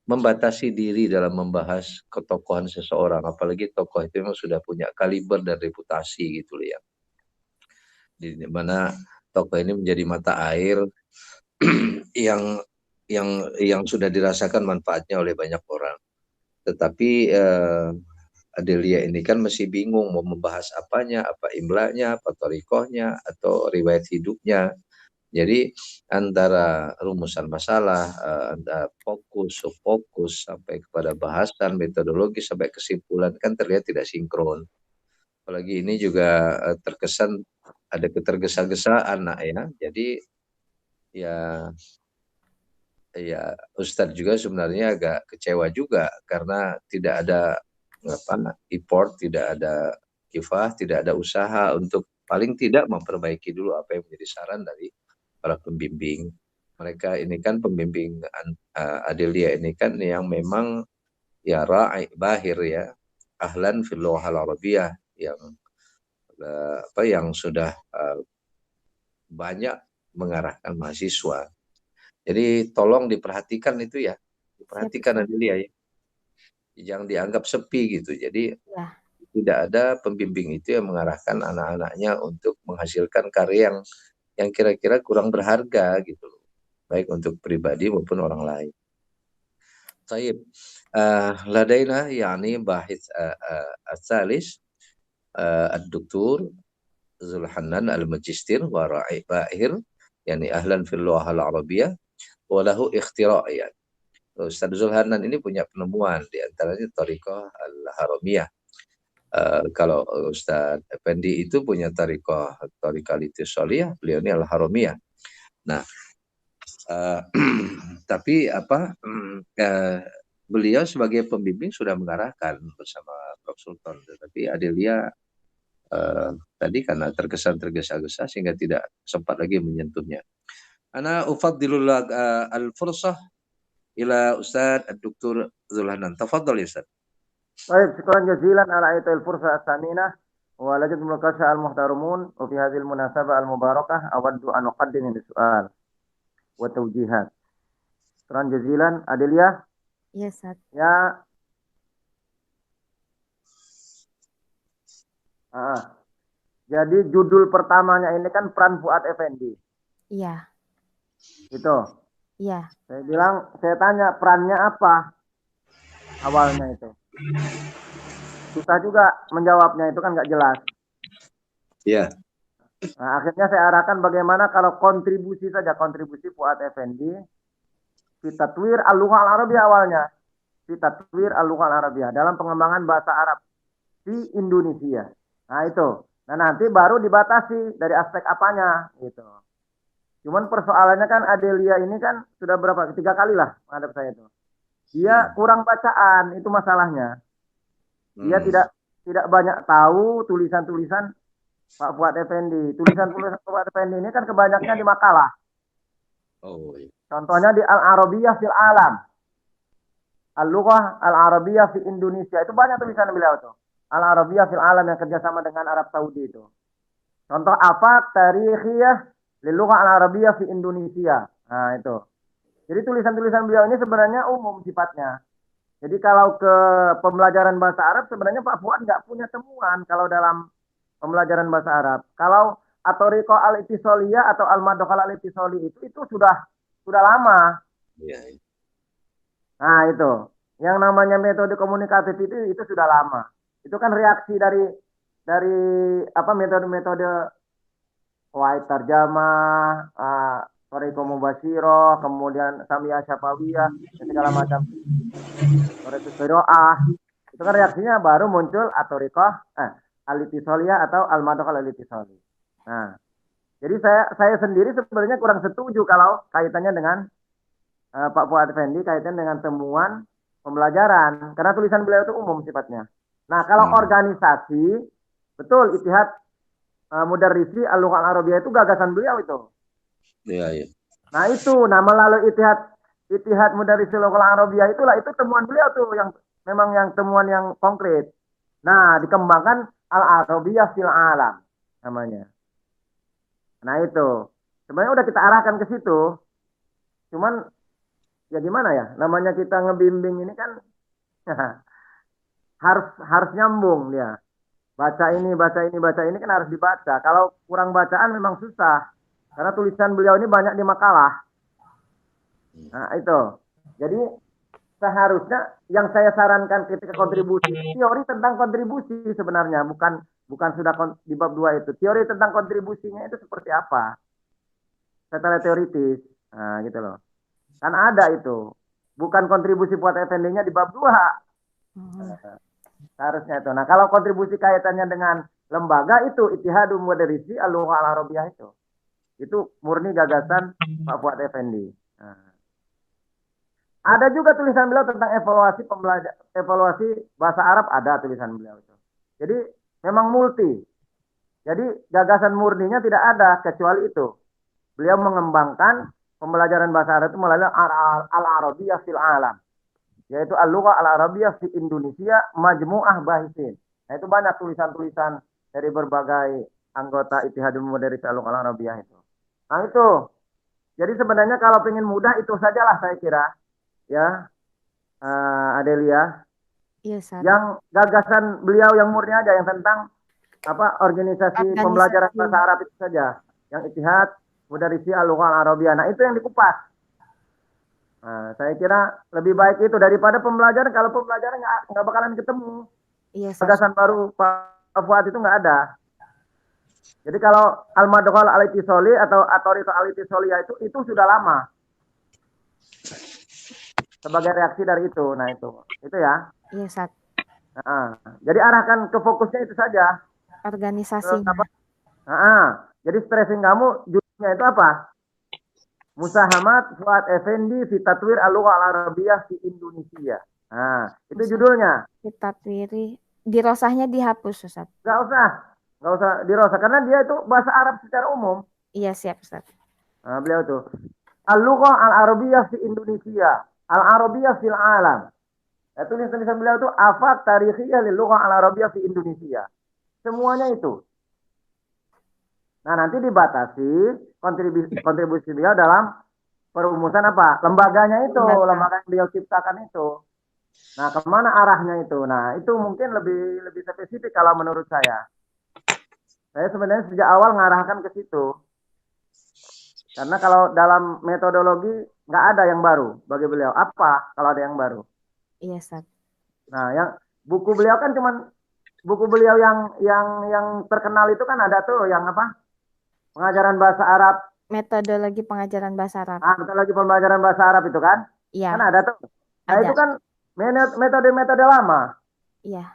membatasi diri dalam membahas ketokohan seseorang, apalagi tokoh itu memang sudah punya kaliber dan reputasi gitu ya, di mana tokoh ini menjadi mata air yang sudah dirasakan manfaatnya oleh banyak orang. Tetapi Adelia ini kan masih bingung mau membahas apanya, apa imlanya, apa torikohnya, atau riwayat hidupnya. Jadi antara rumusan masalah, antara fokus, subfokus, sampai kepada bahasan, metodologi, sampai kesimpulan kan terlihat tidak sinkron. Apalagi ini juga terkesan ada ketergesa-gesaan, nak ya. Jadi ya Ustadz juga sebenarnya agak kecewa juga karena tidak ada effort, tidak ada kifah, tidak ada usaha untuk paling tidak memperbaiki dulu apa yang menjadi saran dari para pembimbing. Mereka ini kan pembimbing Adelia ini kan yang memang ya ra'i bahir ya, ahlan fil lughal arabiyah yang sudah banyak mengarahkan mahasiswa. Jadi tolong diperhatikan itu ya, diperhatikan Adelia ya. Jangan dianggap sepi gitu. Jadi Ya. tidak ada pembimbing itu yang mengarahkan anak-anaknya untuk menghasilkan karya yang kira-kira kurang berharga gitu loh, baik untuk pribadi maupun orang lain. Taib, ladaina yani bahith al-thalis ad-doktor Zulhanan al-Majistir wa ra'i bahir yani ahlan fil lughah al-arabiyyah wa lahu ikhtira' ya. Ustaz Zulhanan ini punya penemuan di antaranya Thariqah al-Haramiyah. Kalau Ustaz Effendi itu punya Thariqah Litisholiyah, beliau ini al-Haramiyah. Nah, tapi beliau sebagai pembimbing sudah mengarahkan bersama Prof. Sultan, tetapi Adelia tadi karena tergesa-gesa sehingga tidak sempat lagi menyentuhnya. Ana ufaddilul al-fursah ila Ustaz Dr. Zulhanan. Tafadhal ya Ustaz. Baik, syukran jazilan ala ayatul fursa as-saminah wa lajad mulkasha al-muhtaramun wa fi hadhil munasabah al-mubarakah awaddu an uqaddim su'al wa tawjihat. Syukran jazilan Adelia. Iya, Ustaz. Ya. Jadi judul pertamanya ini kan peran Fuad Effendi. Iya. Itu. Iya. Saya tanya perannya apa? Awalnya itu. Susah juga menjawabnya, itu kan nggak jelas. Iya. Nah, akhirnya saya arahkan bagaimana kalau kontribusi Fuad Effendi fi tatwir al-lugha al-arabiyah awalnya. Fi tatwir al-lugha al-arabiyah dalam pengembangan bahasa Arab di Indonesia. Nah itu. Nah nanti baru dibatasi dari aspek apanya gitu. Cuman persoalannya kan Adelia ini kan sudah berapa? 3 kali lah menghadap saya itu. Dia kurang bacaan, itu masalahnya. Dia tidak banyak tahu tulisan-tulisan Pak Fuad Effendi. Tulisan-tulisan Fuad Effendi ini kan kebanyaknya di makalah. Oh, iya. Contohnya di Al-Arabiyah fil Alam. Al-Lughah Al-Arabiyah fi Indonesia. Itu banyak tulisan beliau tuh. Al-Arabiyah fil Alam yang kerjasama dengan Arab Saudi itu. Contoh apa? Tarikhiyah lil-Lughah Al-Arabiyah fi Indonesia. Nah itu. Jadi tulisan-tulisan beliau ini sebenarnya umum sifatnya. Jadi kalau ke pembelajaran bahasa Arab sebenarnya Pak Fuad nggak punya temuan kalau dalam pembelajaran bahasa Arab. Kalau At-Thariqah al-Ittisaliyah atau Al-Madkhal al-Ittisali itu sudah lama. Iya. Nah itu. Yang namanya metode komunikatif itu sudah lama. Itu kan reaksi dari apa metode-metode Wahid Tarjamah, Thariqah Mubasyiroh, kemudian Samiyah Syafawiyah, dan segala macam. Thariqah Qiraah. Itu kan reaksinya baru muncul At-Thariqah al-Ittisaliyah atau Al-Madkhal al-Ittisali. Nah, jadi saya sendiri sebenarnya kurang setuju kalau kaitannya dengan Pak Fuad Effendi, kaitannya dengan temuan pembelajaran. Karena tulisan beliau itu umum sifatnya. Nah, kalau organisasi, betul Ittihad Mudarrisi Al-Lughah Al-Arabiyah itu gagasan beliau itu. Iya, iya. Nah, itu melalui Ittihad Mudarrisi Al-Lughah Al-Arabiyah itu temuan beliau tuh yang memang yang temuan yang konkret. Nah, dikembangkan Al-Arabiyah fil Alam namanya. Nah, itu. Sebenarnya udah kita arahkan ke situ. Cuman ya gimana ya? Namanya kita ngebimbing ini kan harus nyambung dia. Baca ini kan harus dibaca. Kalau kurang bacaan memang susah. Karena tulisan beliau ini banyak di makalah. Nah, itu. Jadi seharusnya yang saya sarankan ketika kontribusi, teori tentang kontribusi sebenarnya bukan sudah di bab 2 itu. Teori tentang kontribusinya itu seperti apa? Secara teoritis. Nah, gitu loh. Kan ada itu. Bukan kontribusi Fuad Effendi-nya di bab 2. Seharusnya itu. Nah, kalau kontribusi kaitannya dengan lembaga itu Ittihadul Mudarrisi Al-Lughah Al-Arabiyah itu. Itu murni gagasan Pak Fuad Effendi. Nah. Ada juga tulisan beliau tentang evaluasi bahasa Arab, ada tulisan beliau itu. Jadi memang multi. Jadi gagasan murninya tidak ada kecuali itu. Beliau mengembangkan pembelajaran bahasa Arab itu melalui Al-Arabiyah fil Alam. Yaitu Al-Lughah Al-Arabiyah fi Indonesia Majmu'ah Bahisin. Nah itu banyak tulisan-tulisan dari berbagai anggota Ittihadul Mudarris Al-Lughah Al-Arabiyah itu. Nah itu. Jadi sebenarnya kalau pengen mudah itu sajalah saya kira. Ya, Adelia. Iya, Ustaz. Yang gagasan beliau yang murni aja yang tentang organisasi pembelajaran bahasa Arab itu saja. Yang Ittihad Mudarrisi Al-Lughah Al-Arabiyah. Nah itu yang dikupas. Nah, saya kira lebih baik itu daripada pembelajaran. Kalau pembelajaran nggak bakalan ketemu. Iya, Gagasan baru Pak Fuad itu nggak ada. Jadi kalau Al-Madkhal al-Ittisali atau At-Thariqah al-Ittisaliyah itu sudah lama. Sebagai reaksi dari itu. Nah itu ya. Iya, Ustaz. Nah, jadi arahkan ke fokusnya itu saja. Organisasinya. Jadi stressing kamu judulnya itu apa? Musahamat Fuad Effendi fi Tatwir Al-Lughah Al-Arabiyah fi Indonesia. Nah, itu judulnya. Fi tatwiri. Dirosahnya dihapus, Ustaz. Nggak nggak usah dirosak karena dia itu bahasa Arab secara umum. Iya, siap Ustaz. Nah, beliau tuh Al-Lughah Al-Arabiyyah fi Indonesia, Al-Arabiyyah fil alam. Tulisan beliau itu afat tarikhiyah lil lughah al-arabiyyah fi Indonesia. Semuanya itu. Nah, nanti dibatasi kontribusi beliau dalam perumusan apa? Lembaganya itu, lembaga yang beliau ciptakan itu. Nah, kemana arahnya itu? Nah, itu mungkin lebih spesifik kalau menurut saya. Saya sebenarnya sejak awal ngarahkan ke situ. Karena kalau dalam metodologi nggak ada yang baru bagi beliau. Apa kalau ada yang baru? Iya, Ustaz. Nah, yang buku beliau kan cuman buku beliau yang terkenal itu kan ada tuh yang apa? Pengajaran bahasa Arab. Metodologi pengajaran bahasa Arab. Metodologi pembelajaran bahasa Arab itu kan? Iya. Kan ada tuh. Nah, ada. itu kan metode-metode lama. Iya.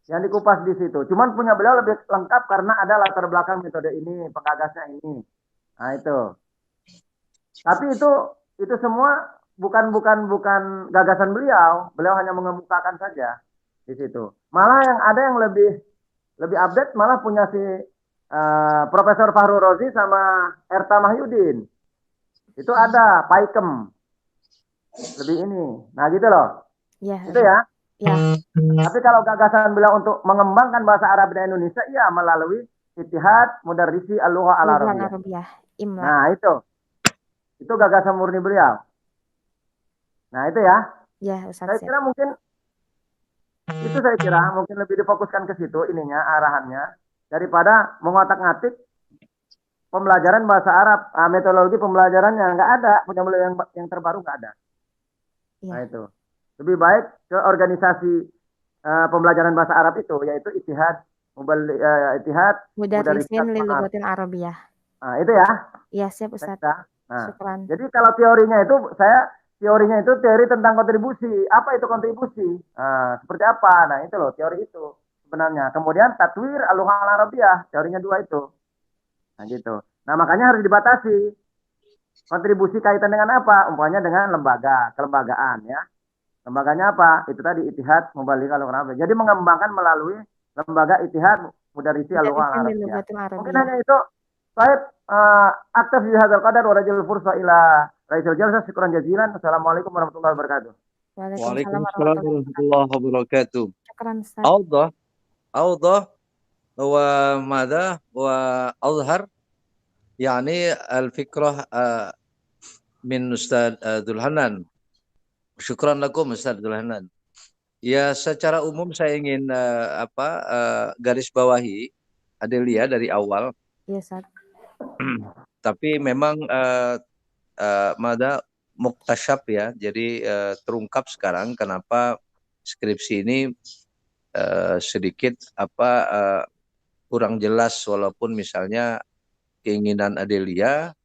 Yang dikupas di situ. Cuman punya beliau lebih lengkap karena ada latar belakang metode ini, penggagasnya ini. Nah, itu. Tapi itu semua bukan gagasan beliau. Beliau hanya mengemukakan saja di situ. Malah yang ada yang lebih update malah punya si Profesor Fahru Rozi sama Erta Mahyudin. Itu ada Paikem. Lebih ini. Nah, gitu loh. Iya. Itu ya. Ya. Tapi kalau gagasan beliau untuk mengembangkan bahasa Arab di Indonesia, iya melalui Ittihad Mudarrisi Al-Lughah Al-Arabiyyah. IMLA. Nah, itu gagasan murni beliau. Nah, itu ya. Ya, Ustaz. Saya kira mungkin lebih difokuskan ke situ ininya arahannya daripada mengotak-ngatik pembelajaran bahasa Arab, metodologi pembelajarannya nggak ada, punya beliau yang terbaru nggak ada. Ya. Nah, itu. Lebih baik ke organisasi pembelajaran bahasa Arab itu, yaitu Ittihad Mudarrisin lil Lughatil Arabiyyah. Nah, itu ya. Iya, siap Ustaz. Nah, syukran. jadi kalau teorinya itu teori tentang kontribusi. Apa itu kontribusi? Seperti apa? Nah, itu loh teori itu sebenarnya. Kemudian tatwir al-lughah al-arabiyyah, teorinya dua itu. Nah, gitu. Nah, makanya harus dibatasi. Kontribusi kaitan dengan apa? Umpamanya dengan kelembagaan ya. Lembaganya apa? Itu tadi Ittihad Muballigh al-Lughah al-Arabiyyah. Jadi mengembangkan melalui lembaga Ittihad Mudarrisi al-Lughah al-Arabiyyah. Mungkin hanya itu. Saya aktif di hadzal qadar wa rajul fursa ila Raisul Jalsah. Syukran jazilan. Assalamualaikum warahmatullahi wabarakatuh. Waalaikumsalam warahmatullahi wabarakatuh. Syukran Ustaz. أوضح وماذا وأظهر يعني الفكرة من Ustaz Dzul Hanan. Syukran lakum Ustaz Dzul Hanan. Ya, secara umum saya ingin garis bawahi Adelia dari awal. Iya, Ustaz. Tapi memang muktasyaf ya. Jadi terungkap sekarang kenapa skripsi ini sedikit kurang jelas, walaupun misalnya keinginan Adelia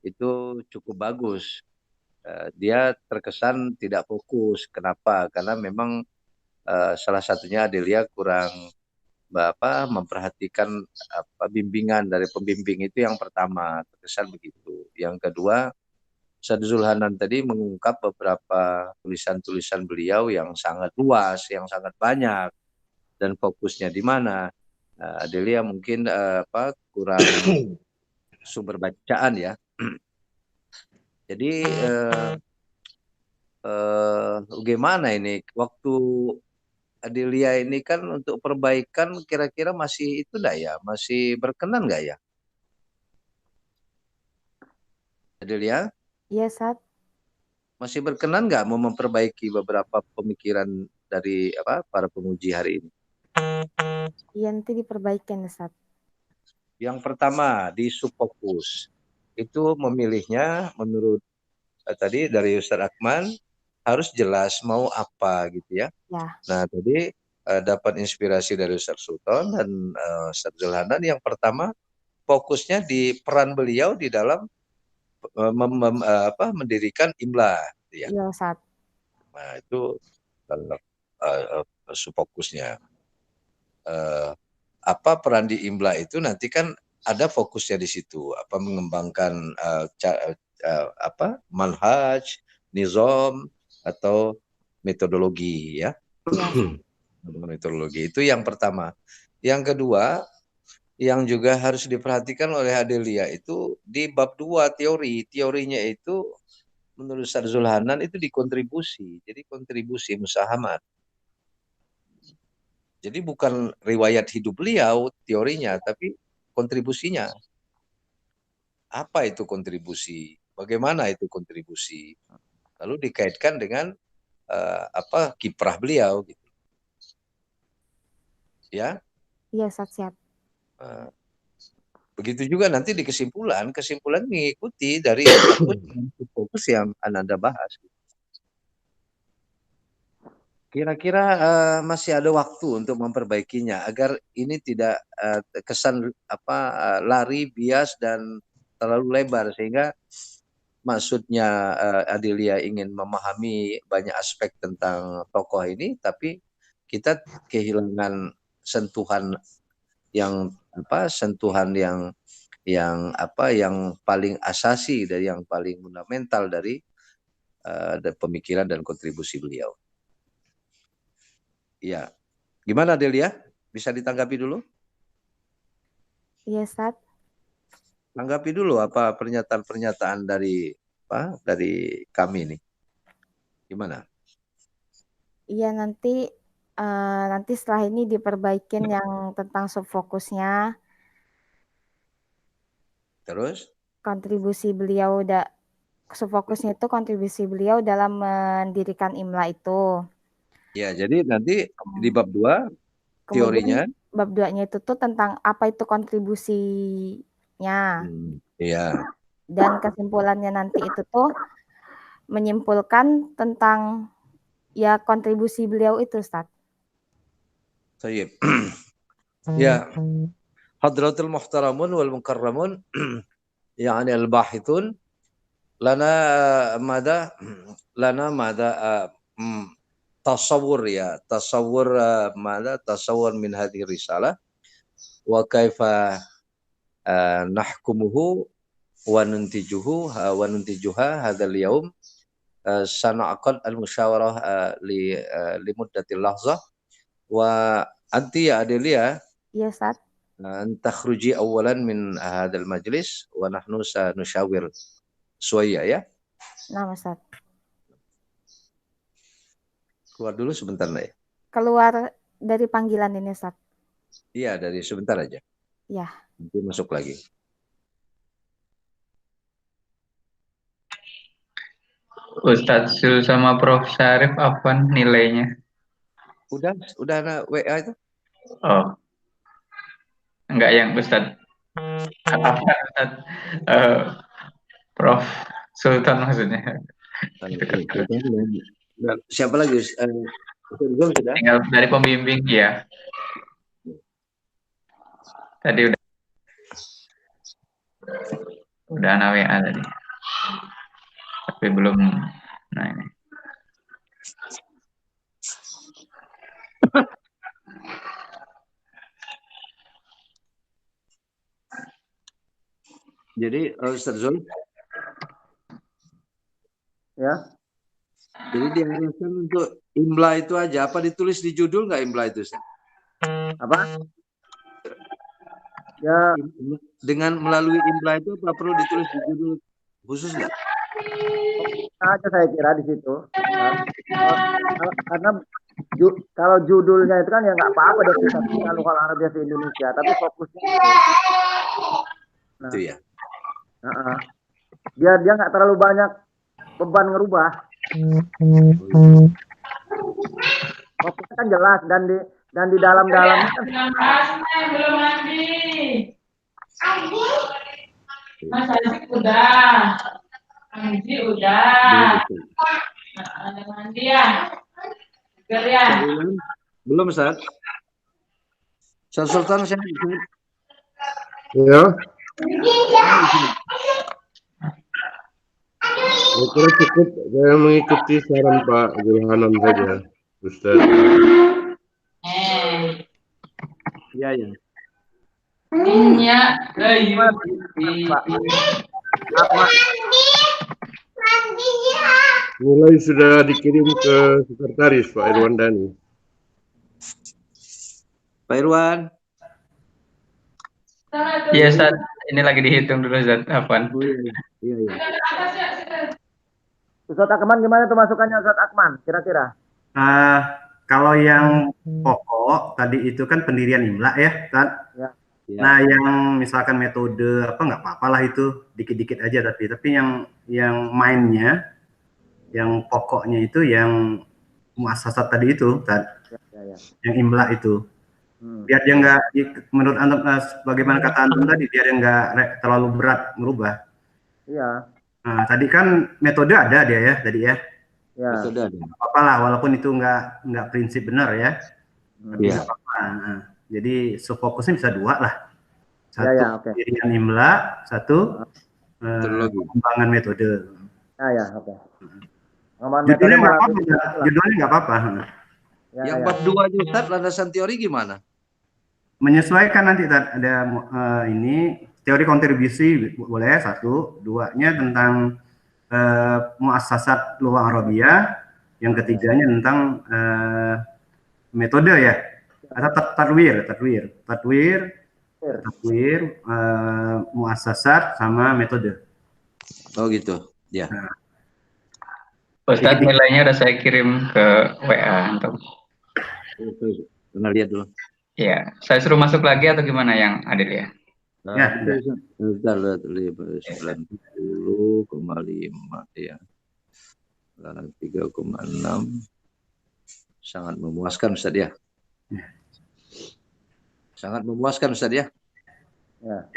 itu cukup bagus. Dia terkesan tidak fokus. Kenapa? Karena memang salah satunya Adelia kurang memperhatikan bimbingan dari pembimbing, itu yang pertama, terkesan begitu. Yang kedua, Ustaz Dzul Hanan tadi mengungkap beberapa tulisan-tulisan beliau yang sangat luas, yang sangat banyak, dan fokusnya di mana. Adelia mungkin kurang sumber bacaan ya. Jadi bagaimana ini waktu Adelia ini kan untuk perbaikan, kira-kira masih itu enggak ya? Masih berkenan enggak ya? Adelia? Iya, Ustaz. Masih berkenan enggak mau memperbaiki beberapa pemikiran dari para penguji hari ini? Iya, nanti diperbaikin, Ustaz. Yang pertama, di subfokus. Itu memilihnya menurut tadi dari Ustaz Akman harus jelas mau apa gitu ya. Nah, tadi dapat inspirasi dari Ustaz Sultan dan Ustaz Dzul Hanan. Yang pertama, fokusnya di peran beliau di dalam mendirikan IMLA gitu ya. Iya, Ustaz. Nah, itu fokusnya. Apa peran di IMLA itu nanti kan ada fokusnya di situ, mengembangkan manhaj, nizam atau metodologi ya. Metodologi itu yang pertama. Yang kedua, yang juga harus diperhatikan oleh Adelia itu di bab 2 teorinya itu menurut Ustaz Zulhanan itu dikontribusi. Jadi kontribusi musahamat. Jadi bukan riwayat hidup beliau teorinya, tapi kontribusinya. Apa itu kontribusi? Bagaimana itu kontribusi? Lalu dikaitkan dengan kiprah beliau gitu. Ya. Iya, Ustaz, siap. Begitu juga nanti di kesimpulan mengikuti dari fokus yang Anda bahas. Kira-kira masih ada waktu untuk memperbaikinya agar ini tidak kesan lari, bias dan terlalu lebar sehingga maksudnya Adelia ingin memahami banyak aspek tentang tokoh ini, tapi kita kehilangan sentuhan yang paling asasi dari yang paling fundamental dari pemikiran dan kontribusi beliau. Ya, gimana Delia? Bisa ditanggapi dulu? Iya, Ustaz. Tanggapi dulu apa pernyataan-pernyataan dari kami ini. Gimana? Iya, nanti setelah ini diperbaikin yang tentang subfokusnya. Terus? Subfokusnya itu kontribusi beliau dalam mendirikan IMLA itu. Ya, jadi nanti di bab 2 teorinya. Bab 2-nya itu tuh tentang apa itu kontribusinya. Iya. Dan kesimpulannya nanti itu tuh menyimpulkan tentang ya kontribusi beliau itu, Ustaz. Baik. Ya. Hadratul muhtaramun wal mukarramun yani al-bahithun lana mada tasawwur min hadhihi risalah wa kaifa nahkumuhu wa nuntijuha hadzal yaum sana'aqad al-musyawarah li muddatil lahzah wa anti ya Adelia. Iya, Ustaz. Takhruji awalan min hadzal majlis wa nahnu sanushawir suwaya ya. Nah, Ustaz. Keluar dulu sebentar ya. Keluar dari panggilan ini, Ustaz. Iya, dari sebentar aja. Ya. Nanti masuk lagi. Ustadz Zul sama Prof. Syarif apa nilainya? Udah ada WA itu? Oh. Enggak yang Ustadz. Apa Ustadz? Prof. Sultan maksudnya. Siapa lagi? Tinggal dari pembimbing ya. Tadi udah ana WA tadi. Tapi belum. Nah ini. Jadi Ustaz Zul. Ya. Jadi diharuskan untuk IMLA itu aja. Apa ditulis di judul nggak IMLA itu, Ustaz? Apa? Ya. Dengan melalui IMLA itu apa perlu ditulis di judul khusus nggak? Aja saya kira di situ. Karena kalau judulnya itu kan ya nggak apa-apa definisi Lughal Arabiyah di Indonesia, tapi fokusnya itu ya. Biar dia nggak terlalu banyak beban ngerubah. Fokusnya kan jelas dan di dalam-dalamnya kan belum mandi. Mas Azik udah. Mandi udah. Ada mandi ya. Ya. Belum, Ustaz. Ustaz Sultan saya. Ya. Saya cukup saya mengikuti saran Pak Zulhanan saja, Ustaz. Iya, ya. Minyak Mulai sudah dikirim ke sekretaris Pak Irwan Dhani. Pak Irwan. Iya, Ustaz. Ini lagi dihitung dulu, Ustaz. Apaan? Oh iya, iya, iya. Ustaz Akman gimana tuh masukannya Ustaz Akman? Kira-kira? Kalau yang pokok tadi itu kan pendirian imla ya, Tad. Ya. Ya. Nah, yang misalkan metode apa nggak apa-apa lah itu dikit-dikit aja tapi yang mainnya, yang pokoknya itu yang muassasat tadi itu, Tad. Ya. Yang imla itu. Biar dia nggak, menurut antum, bagaimana kata antum tadi, biar dia nggak terlalu berat merubah. Iya. Nah, tadi kan metode ada dia ya, tadi ya. Ya. Metode ada. Apa lah, walaupun itu nggak prinsip benar ya. Tapi Iya. nggak apa-apa. Nah, jadi fokusnya bisa dua lah. Satu Ya, oke. pendirian imla, satu pengembangan metode. Ya, oke. Pengembangan Judulnya metode nggak malah apa-apa, judulnya nggak apa-apa. Ya, Yang bab 2 aja Ustaz, landasan teori gimana? Menyesuaikan nanti ada ini teori kontribusi boleh satu, duanya tentang muassasat lughah Arabiyah, yang ketiganya tentang metode ya, atau tadwir, muassasat sama metode. Oh gitu, ya. Ustaz, nilainya udah saya kirim ke WA untuk. Pernah lihat dulu. Iya, saya suruh masuk lagi atau gimana yang Adil ya? Ya, Kita lihat 90,5 ya. 3,6. Sangat memuaskan Ustaz ya. Sangat memuaskan Ustaz ya. Ya.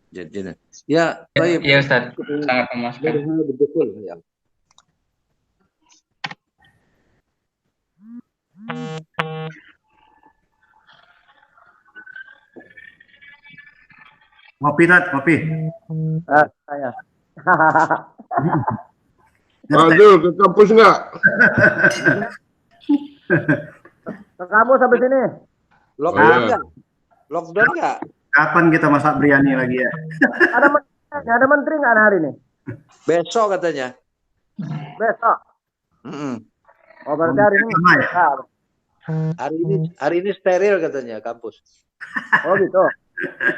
Jadi ya, baik. Iya Ustaz, sangat memuaskan. Betul ya. Ngopi, Tat, ngopi. Saya. Aduh, ke kampus nggak? Ke kampus sampai sini. Lockdown iya. nggak? Lockdown nggak? Kapan kita masak biryani lagi ya? Ada menteri nggak hari ini? Besok katanya. Besok. Oh, berarti hari ini. Lama ya? Hari ini steril katanya kampus. Oh gitu.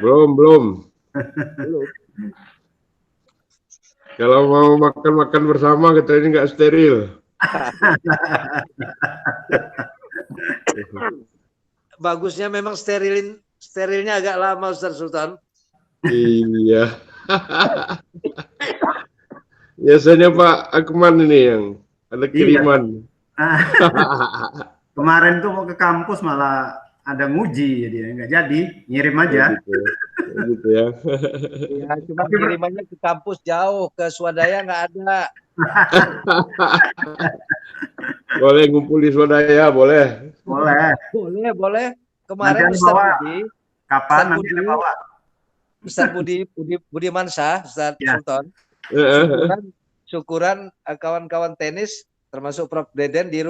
Belum. Kalau mau makan-makan bersama katanya nggak steril. Bagusnya memang sterilnya agak lama Ustaz Sultan. Iya. Biasanya Pak Akman ini yang ada kiriman. Kemarin tuh mau ke kampus malah ada nguji, jadi nggak jadi, ngirim aja. Gitu ya. Ya, cuma kirimannya ke kampus jauh, ke swadaya nggak ada. Boleh ngumpul di swadaya, boleh. Boleh. Kemarin Nanti Ustaz bawa. Budi, Kapan nanti bawa? Ustaz Budi Mansah, Ustaz Ya. Sultan. Syukuran kawan-kawan tenis termasuk Prof Deden di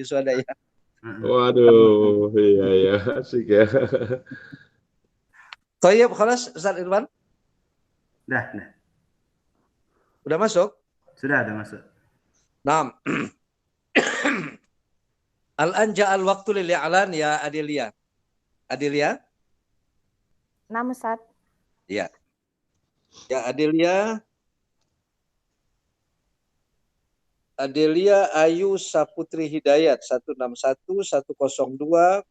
swadaya. Waduh, iya, asik ya. Toyib, khalas Ustaz Irwan? Dah. Udah masuk? Sudah ada masuk. Naam. Al-an ja'al waktu lil i'lan ya Adelia. Adelia? Nah, Ustaz. Ya. Ya Adelia. Adelia Ayu Saputri Hidayat 161-102-0155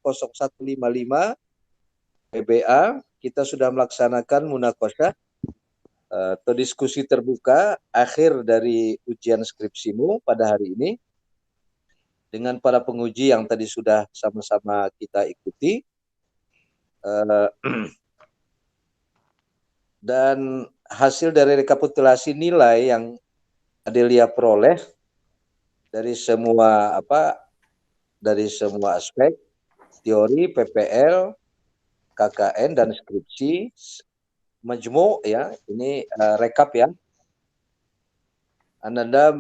PBA. Kita sudah melaksanakan munaqasyah atau diskusi terbuka akhir dari ujian skripsimu pada hari ini dengan para penguji yang tadi sudah sama-sama kita ikuti. Dan hasil dari rekapitulasi nilai yang Adelia peroleh dari semua aspek teori, PPL, KKN dan skripsi majmu' ya, ini rekap ya. Ananda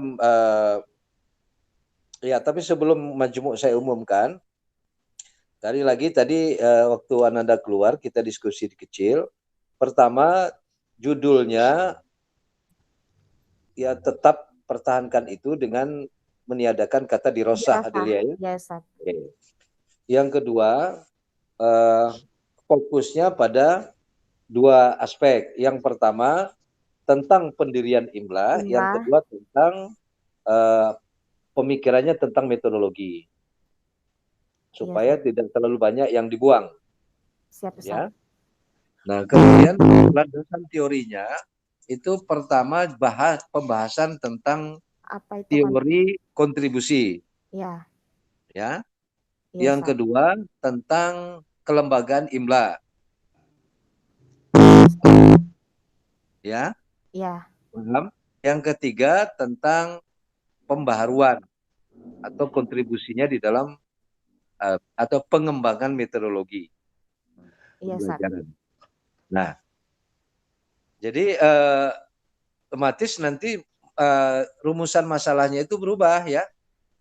ya, tapi sebelum majmu' saya umumkan, tadi waktu Ananda keluar kita diskusi kecil. Pertama, judulnya ya tetap pertahankan itu dengan meniadakan kata dirosah, Adelia ya. Ya, Ustaz. Yang kedua, fokusnya pada dua aspek. Yang pertama tentang pendirian IMLA, yang IMLA. kedua tentang pemikirannya tentang metodologi. Supaya tidak terlalu banyak yang dibuang. Siap, Ustaz. Ya. Nah, kemudian landasan teorinya itu pertama pembahasan tentang Apa itu teori kontribusi. Ya. Ya. Iya, Yang Ustaz. kedua tentang kelembagaan IMLA. Ya. Iya. Paham? Yang ketiga tentang pembaharuan atau kontribusinya di dalam atau pengembangan metodologi Iya, Ustaz. pembelajaran. Nah, jadi otomatis nanti rumusan masalahnya itu berubah ya.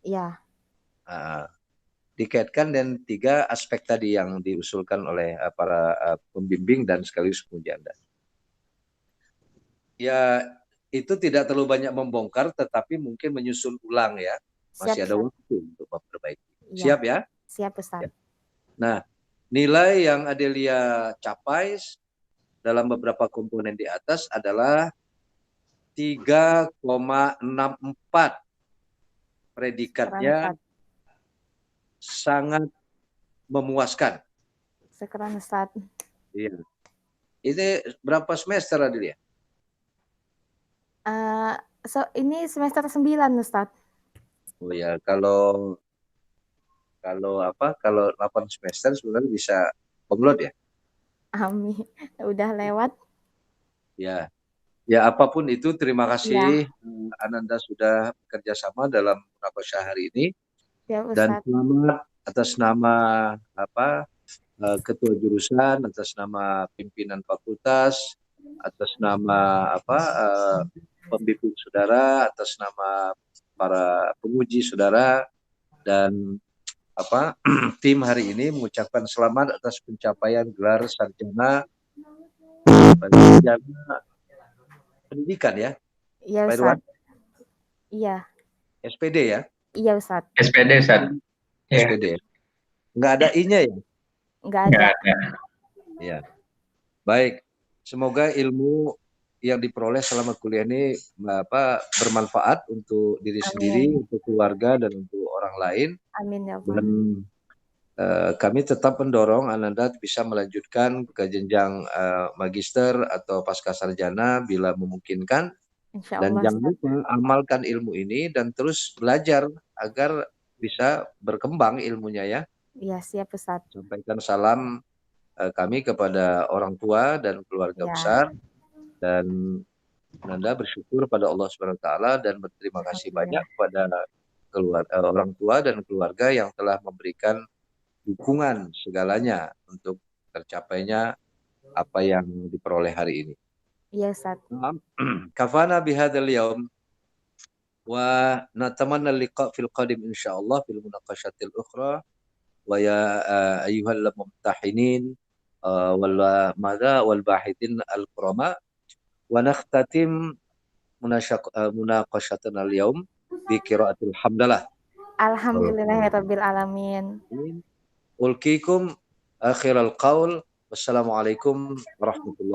Iya. Dikaitkan dan 3 aspek tadi yang diusulkan oleh para pembimbing dan sekaligus penguji Anda. Ya, itu tidak terlalu banyak membongkar, tetapi mungkin menyusun ulang ya. Masih Siap, ada Ustaz. waktu untuk memperbaiki. Iya. Siap ya? Siap, Ustaz. Ya. Nah, nilai yang Adelia capai dalam beberapa komponen di atas adalah 3,64. Predikatnya sangat memuaskan. Sekarang, Ustaz. Iya. Ini berapa semester Adelia? Ini semester 9, Ustaz. Oh ya, kalau 8 semester sebenarnya bisa upload ya? Amin. Udah lewat. Ya. Ya, apapun itu terima kasih Ananda sudah bekerja sama dalam munakasyah hari ini. Ya, Dan Ustaz. selamat atas nama ketua jurusan, atas nama pimpinan fakultas, atas nama pembimbing saudara, atas nama para penguji saudara, dan tim hari ini mengucapkan selamat atas pencapaian gelar sarjana pendidikan ya. Iya, Pak Ustaz. Irwan? Iya. SPD ya? Iya, Ustaz. SPD, Ustaz. SPD. Nggak ada I-nya ya? Nggak ada. Ya. Baik. Semoga ilmu yang diperoleh selama kuliah ini bermanfaat untuk diri sendiri, untuk keluarga, dan untuk orang lain. Amin ya Allah. Dan kami tetap mendorong Ananda bisa melanjutkan ke jenjang magister atau pasca sarjana bila memungkinkan. Dan jangan lupa amalkan ilmu ini dan terus belajar agar bisa berkembang ilmunya ya. Iya, siap Ustaz. Sampaikan salam kami kepada orang tua dan keluarga besar, dan Ananda bersyukur pada Allah SWT dan berterima kasih banyak kepada orang tua dan keluarga yang telah memberikan dukungan segalanya untuk tercapainya apa yang diperoleh hari ini. Iya, Ustaz. Kafana bihadzal yaum wa natamanna liqa fil qadim insyaallah fil munaqashatil ukhra wa ya ayyuhal mumtahinin wal bahithin al kurama wa nakhtatim munaqashatana al yaum bi qiraatil hamdalah. Alhamdulillahirabbil alamin. Ulkikum akhiral qaul. Wassalamualaikum warahmatullahi